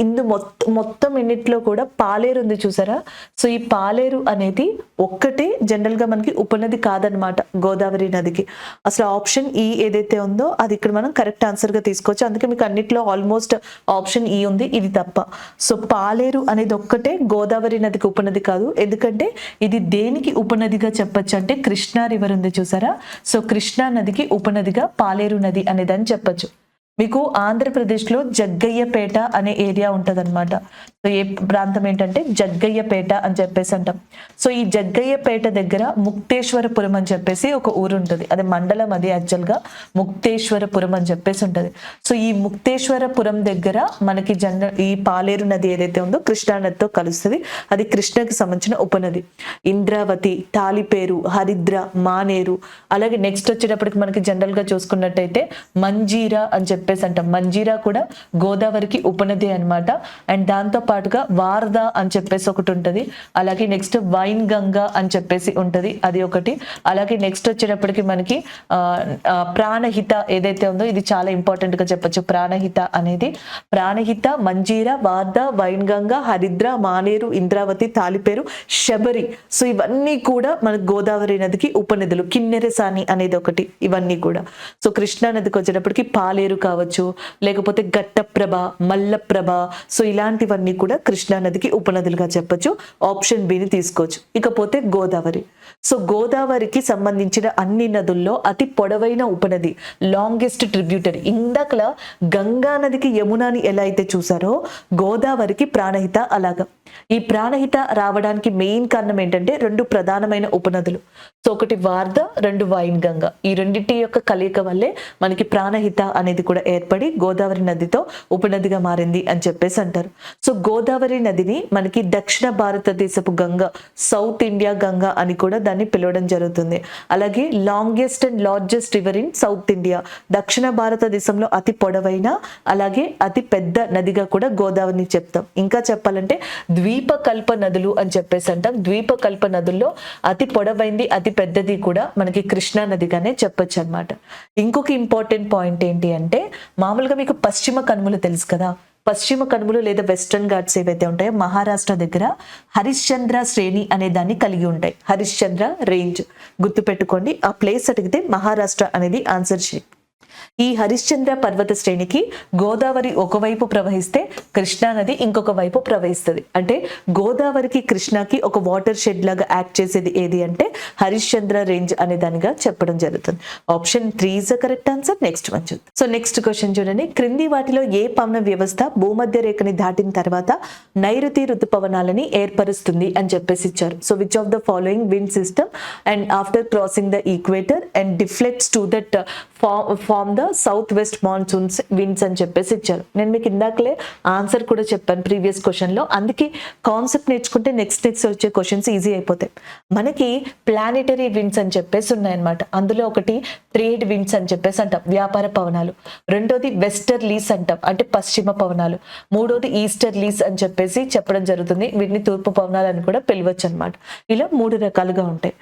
మొత్తం ఎన్నిట్లో కూడా పాలేరు ఉంది చూసారా. సో ఈ పాలేరు అనేది ఒక్కటే జనరల్గా మనకి ఉపనది కాదనమాట గోదావరి నదికి. అసలు ఆప్షన్ ఈ ఏదైతే ఉందో అది ఇక్కడ మనం కరెక్ట్ ఆన్సర్గా తీసుకోవచ్చు. అందుకే మీకు అన్నిట్లో ఆల్మోస్ట్ ఆప్షన్ ఈ ఉంది, ఇది తప్ప. సో పాలేరు అనేది ఒక్కటే గోదావరి నదికి ఉపనది కాదు. ఎందుకంటే ఇది దేనికి ఉపనదిగా చెప్పచ్చు అంటే కృష్ణా రివర్ ఉంది చూసారా. సో కృష్ణా నదికి ఉపనదిగా పాలేరు నది అనేదని చెప్పచ్చు. మీకు ఆంధ్రప్రదేశ్లో జగ్గయ్యపేట అనే ఏరియా ఉంటుంది అనమాట. సో ఏ ప్రాంతం ఏంటంటే జగ్గయ్యపేట అని చెప్పేసి అంటాం. సో ఈ జగ్గయ్యపేట దగ్గర ముక్తేశ్వరపురం అని చెప్పేసి ఒక ఊరు ఉంటుంది. అది మండలం, అది యాక్చువల్గా ముక్తేశ్వరపురం అని చెప్పేసి ఉంటుంది. సో ఈ ముక్తేశ్వరపురం దగ్గర మనకి ఈ పాలేరు నది ఏదైతే ఉందో కృష్ణా నదితో కలుస్తుంది. అది కృష్ణకి సంబంధించిన ఉపనది. ఇంద్రావతి, తాలిపేరు, హరిద్ర, మానేరు, అలాగే నెక్స్ట్ వచ్చేటప్పటికి మనకి జనరల్గా చూసుకున్నట్టయితే మంజీరా అని చెప్పేసి అంటాం. మంజీరా కూడా గోదావరికి ఉపనది అనమాట. అండ్ దాంతో పాటుగా వారధ అని చెప్పేసి ఒకటి ఉంటుంది. అలాగే నెక్స్ట్ వైన్ గంగా అని చెప్పేసి ఉంటుంది, అది ఒకటి. అలాగే నెక్స్ట్ వచ్చేటప్పటికి మనకి ప్రాణహిత ఏదైతే ఉందో ఇది చాలా ఇంపార్టెంట్ గా చెప్పొచ్చు. ప్రాణహిత అనేది ప్రాణహిత, మంజీరా, వారధ, వైన్ గంగా, హరిద్ర, మానేరు, ఇంద్రావతి, తాలిపేరు, శబరి. సో ఇవన్నీ కూడా మన గోదావరి నదికి ఉపనదులు. కిన్నెరసాని అనేది ఒకటి. ఇవన్నీ కూడా. సో కృష్ణా నదికి వచ్చేటప్పటికి పాలేరు కావచ్చు, లేకపోతే ఘట్టప్రభ, మల్లప్రభ, సో ఇలాంటివన్నీ కూడా కృష్ణా నదికి ఉపనదులుగా చెప్పొచ్చు. ఆప్షన్ బిని తీసుకోవచ్చు. ఇకపోతే గోదావరి. సో గోదావరికి సంబంధించిన అన్ని నదుల్లో అతి పొడవైన ఉపనది, లాంగెస్ట్ ట్రిబ్యూటరీ. ఇందాకలా గంగా నదికి యమునాని ఎలా అయితే చూసారో గోదావరికి ప్రాణహిత అలాగా. ఈ ప్రాణహిత రావడానికి మెయిన్ కారణం ఏంటంటే 2 ప్రధానమైన ఉపనదులు. సో ఒకటి వార్ధ, 2 వైన్ గంగా. ఈ రెండింటి యొక్క కలయిక వల్లే మనకి ప్రాణహిత అనేది కూడా ఏర్పడి గోదావరి నదితో ఉపనదిగా మారింది అని చెప్పేసి అంటారు. సో గోదావరి నదిని మనకి దక్షిణ భారతదేశపు గంగా, సౌత్ ఇండియా గంగా అని కూడా దాన్ని పిలవడం జరుగుతుంది. అలాగే longest and largest river in south India, దక్షిణ భారతదేశంలో అతి పొడవైన అలాగే అతి పెద్ద నదిగా కూడా గోదావరిని చెప్తాం. ఇంకా చెప్పాలంటే ద్వీపకల్ప నదులు అని చెప్పేసి అంటాం. ద్వీపకల్ప నదుల్లో అతి పొడవైంది, అతి పెద్దది కూడా మనకి కృష్ణా నదిగానే చెప్పొచ్చు అనమాట. ఇంకొక ఇంపార్టెంట్ పాయింట్ ఏంటి అంటే, మామూలుగా మీకు పశ్చిమ కనుమలు తెలుసు కదా. పశ్చిమ కనుమలు లేదా వెస్టర్న్ ఘాట్స్ ఏవైతే ఉంటాయో మహారాష్ట్ర దగ్గర హరిశ్చంద్ర శ్రేణి అనే దాన్ని కలిగి ఉంటాయి. హరిశ్చంద్ర రేంజ్ గుర్తుపెట్టుకోండి. ఆ ప్లేస్ అడిగితే మహారాష్ట్ర అనేది ఆన్సర్ షీట్. ఈ హరిశ్చంద్ర పర్వత శ్రేణికి గోదావరి ఒకవైపు ప్రవహిస్తే కృష్ణా నది ఇంకొక వైపు ప్రవహిస్తుంది. అంటే గోదావరికి కృష్ణాకి ఒక వాటర్ షెడ్ లాగా యాక్ట్ చేసేది ఏది అంటే హరిశ్చంద్ర రేంజ్ అనే దానిగా చెప్పడం జరుగుతుంది. Option 3 is the correct answer. Next one చూద్దాం. సో నెక్స్ట్ క్వశ్చన్ చూడండి. క్రింది వాటిలో ఏ పవన వ్యవస్థ భూమధ్య రేఖని దాటిన తర్వాత నైరుతి ఋతుపవనాలని ఏర్పరుస్తుంది అని చెప్పేసి ఇచ్చారు. So which of the following wind system and after crossing the equator and deflects to that form the south west monsoons winds అని చెప్పేసి ఇచ్చారు. నేను మీకు ఇందాకలే ఆన్సర్ కూడా చెప్పాను ప్రీవియస్ క్వశ్చన్ లో. అందుకే కాన్సెప్ట్ నేర్చుకుంటే నెక్స్ట్ వచ్చే క్వశ్చన్స్ ఈజీ అయిపోతాయి. మనకి ప్లానెటరీ విండ్స్ అని చెప్పేసి ఉన్నాయన్నమాట. అందులో ఒకటి ట్రేడ్ విండ్స్ అని చెప్పేసి అంటాం, వ్యాపార పవనాలు. రెండోది వెస్టర్లీస్ అంటాం, అంటే పశ్చిమ పవనాలు. మూడోది ఈస్టర్లీస్ అని చెప్పేసి చెప్పడం జరుగుతుంది. వీటిని తూర్పు పవనాలు అని కూడా పిలవచ్చు అనమాట. ఇలా 3 రకాలుగా ఉంటాయి.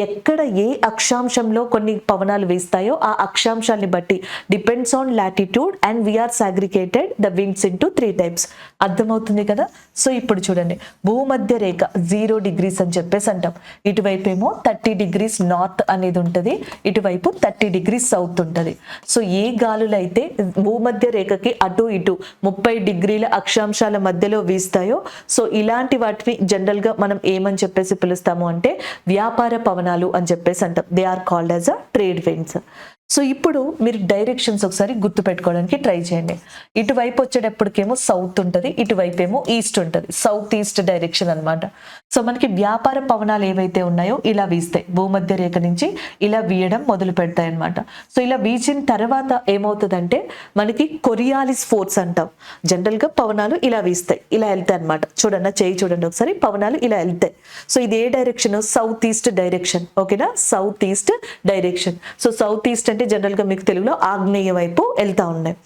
ఎక్కడ ఏ అక్షాంశంలో కొన్ని పవనాలు వేస్తాయో ఆ అక్షాంశాన్ని బట్టి depends on latitude and we are segregated the winds into 3 types. అర్థమవుతుంది కదా. సో ఇప్పుడు చూడండి, భూమధ్య రేఖ 0 degrees అని చెప్పేసి అంటాం. ఇటువైపు ఏమో 30 degrees నార్త్ అనేది ఉంటుంది, ఇటువైపు 30 degrees సౌత్ ఉంటుంది. సో ఏ గాలులు అయితే భూమధ్య రేఖకి అటు ఇటు 30 degrees అక్షాంశాల మధ్యలో వీస్తాయో సో ఇలాంటి వాటిని జనరల్ గా మనం ఏమని చెప్పేసి పిలుస్తాము అంటే వ్యాపార పవనాలు అని చెప్పేసి అంటాం. They are called as a trade winds. So ఇప్పుడు మీరు డైరెక్షన్స్ ఒకసారి గుర్తు పెట్టుకోవడానికి ట్రై చేయండి. ఇటువైపు వచ్చేటప్పటికేమో సౌత్ ఉంటుంది, ఇటువైపు ఏమో ఈస్ట్ ఉంటుంది. సౌత్ ఈస్ట్ డైరెక్షన్ అనమాట. సో మనకి వ్యాపార పవనాలు ఏవైతే ఉన్నాయో ఇలా వీస్తాయి, భూమధ్య రేఖ నుంచి ఇలా వీయడం మొదలు పెడతాయి అనమాట. సో ఇలా వీచిన తర్వాత ఏమవుతుందంటే మనకి కొరియాలిస్ ఫోర్స్ అంటాం. జనరల్ గా పవనాలు ఇలా వీస్తాయి, ఇలా వెళ్తాయి అనమాట. చూడండి, చేయి చూడండి ఒకసారి, పవనాలు ఇలా వెళ్తాయి. సో ఇది ఏ డైరెక్షన్? South east direction. ఓకేనా, south east direction. So south east అంటే జనరల్ గా మీకు తెలుగులో ఆగ్నేయ వైపు వెళ్తా ఉన్నాయి.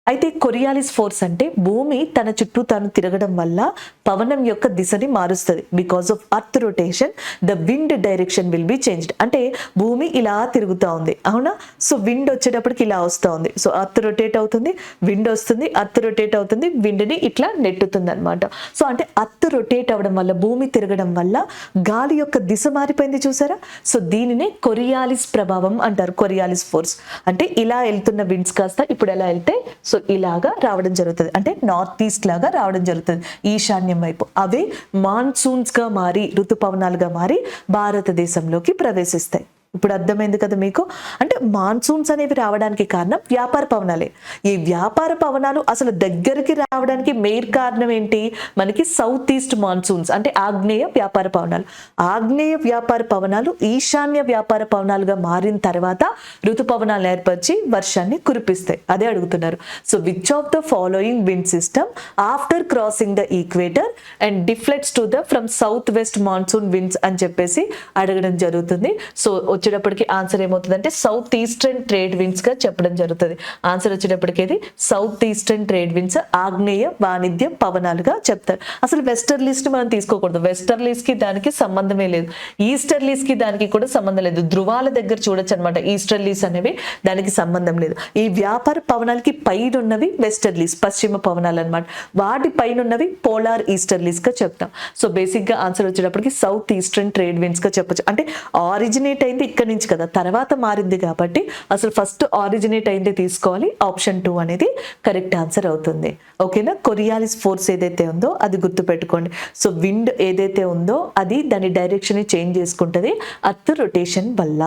అయితే కొరియాలిస్ ఫోర్స్ అంటే భూమి తన చుట్టూ తాను తిరగడం వల్ల పవనం యొక్క దిశని మారుస్తుంది. Because of earth rotation the wind direction will be changed. అంటే భూమి ఇలా తిరుగుతూ ఉంది, అవునా. సో విండ్ వచ్చేటప్పటికి ఇలా వస్తూ ఉంది. సో అర్త్ రొటేట్ అవుతుంది, విండ్ వస్తుంది, అర్త్ రొటేట్ అవుతుంది, విండ్ని ఇట్లా నెట్టుతుంది అనమాట. సో అంటే అర్త్ రొటేట్ అవ్వడం వల్ల, భూమి తిరగడం వల్ల గాలి యొక్క దిశ మారిపోయింది, చూసారా. సో దీనినే కొరియాలిస్ ప్రభావం అంటారు. కొరియాలిస్ ఫోర్స్ అంటే ఇలా వెళ్తున్న విండ్స్ కాస్త ఇప్పుడు ఎలా వెళ్తే సో ఇలాగా రావడం జరుగుతుంది, అంటే నార్త్ ఈస్ట్ లాగా రావడం జరుగుతుంది ఈశాన్యం వైపు. అవే మాన్సూన్స్ గా మారి, ఋతుపవనాలుగా మారి భారతదేశంలోకి ప్రవేశిస్తాయి. ఇప్పుడు అర్థమైంది కదా మీకు. అంటే మాన్సూన్స్ అనేవి రావడానికి కారణం వ్యాపార పవనాలే. ఈ వ్యాపార పవనాలు అసలు దగ్గరికి రావడానికి మెయిన్ కారణం ఏంటి? మనకి సౌత్ ఈస్ట్ మాన్సూన్స్ అంటే ఆగ్నేయ వ్యాపార పవనాలు. ఆగ్నేయ వ్యాపార పవనాలు ఈశాన్య వ్యాపార పవనాలుగా మారిన తర్వాత ఋతుపవనాలు ఏర్పరిచి వర్షాన్ని కురిపిస్తాయి. అదే అడుగుతున్నారు. So which of the following wind system after crossing the equator and deflects to the from south west monsoon winds అని చెప్పేసి అడగడం జరుగుతుంది. సో వచ్చేటప్పటికి ఆన్సర్ ఏమవుతుందంటే సౌత్ ఈస్టర్న్ ట్రేడ్ విండ్స్ గా చెప్పడం జరుగుతుంది. ఆన్సర్ వచ్చేటప్పటికి ఇది సౌత్ ఈస్టర్న్ ట్రేడ్ విండ్స్, ఆగ్నేయ వాణిజ్య పవనాలుగా చెప్తారు. అసలు వెస్టర్లీస్ మనం తీసుకోకూడదు. వెస్టర్లీస్ కి దానికి సంబంధమే లేదు, ఈస్టర్లీస్ కి దానికి కూడా సంబంధం లేదు. ధృవాల దగ్గర చూడొచ్చు అనమాట. ఈస్టర్లీస్ అనేవి దానికి సంబంధం లేదు. ఈ వ్యాపార పవనాలకి పైన ఉన్నవి వెస్టర్లీస్, పశ్చిమ పవనాలు అనమాట. వాటి పైన ఉన్నవి పోలార్ ఈస్టర్లీస్ గా చెప్తాం. సో బేసిక్ గా ఆన్సర్ వచ్చేటప్పటికి సౌత్ ఈస్టర్న్ ట్రేడ్ విండ్స్ గా చెప్పొచ్చు. అంటే ఆరిజినేట్ అయింది ఇక్కడ నుంచి కదా, తర్వాత మారింది కాబట్టి అసలు ఫస్ట్ ఆరిజినేట్ అయింది తీసుకోవాలి. ఆప్షన్ 2 అనేది కరెక్ట్ ఆన్సర్ అవుతుంది. ఓకేనా. కొరియాలిస్ ఫోర్స్ ఏదైతే ఉందో అది గుర్తుపెట్టుకోండి. సో విండ్ ఏదైతే ఉందో అది దాని డైరెక్షన్ చేంజ్ చేసుకుంటది అర్త్ రొటేషన్ వల్ల.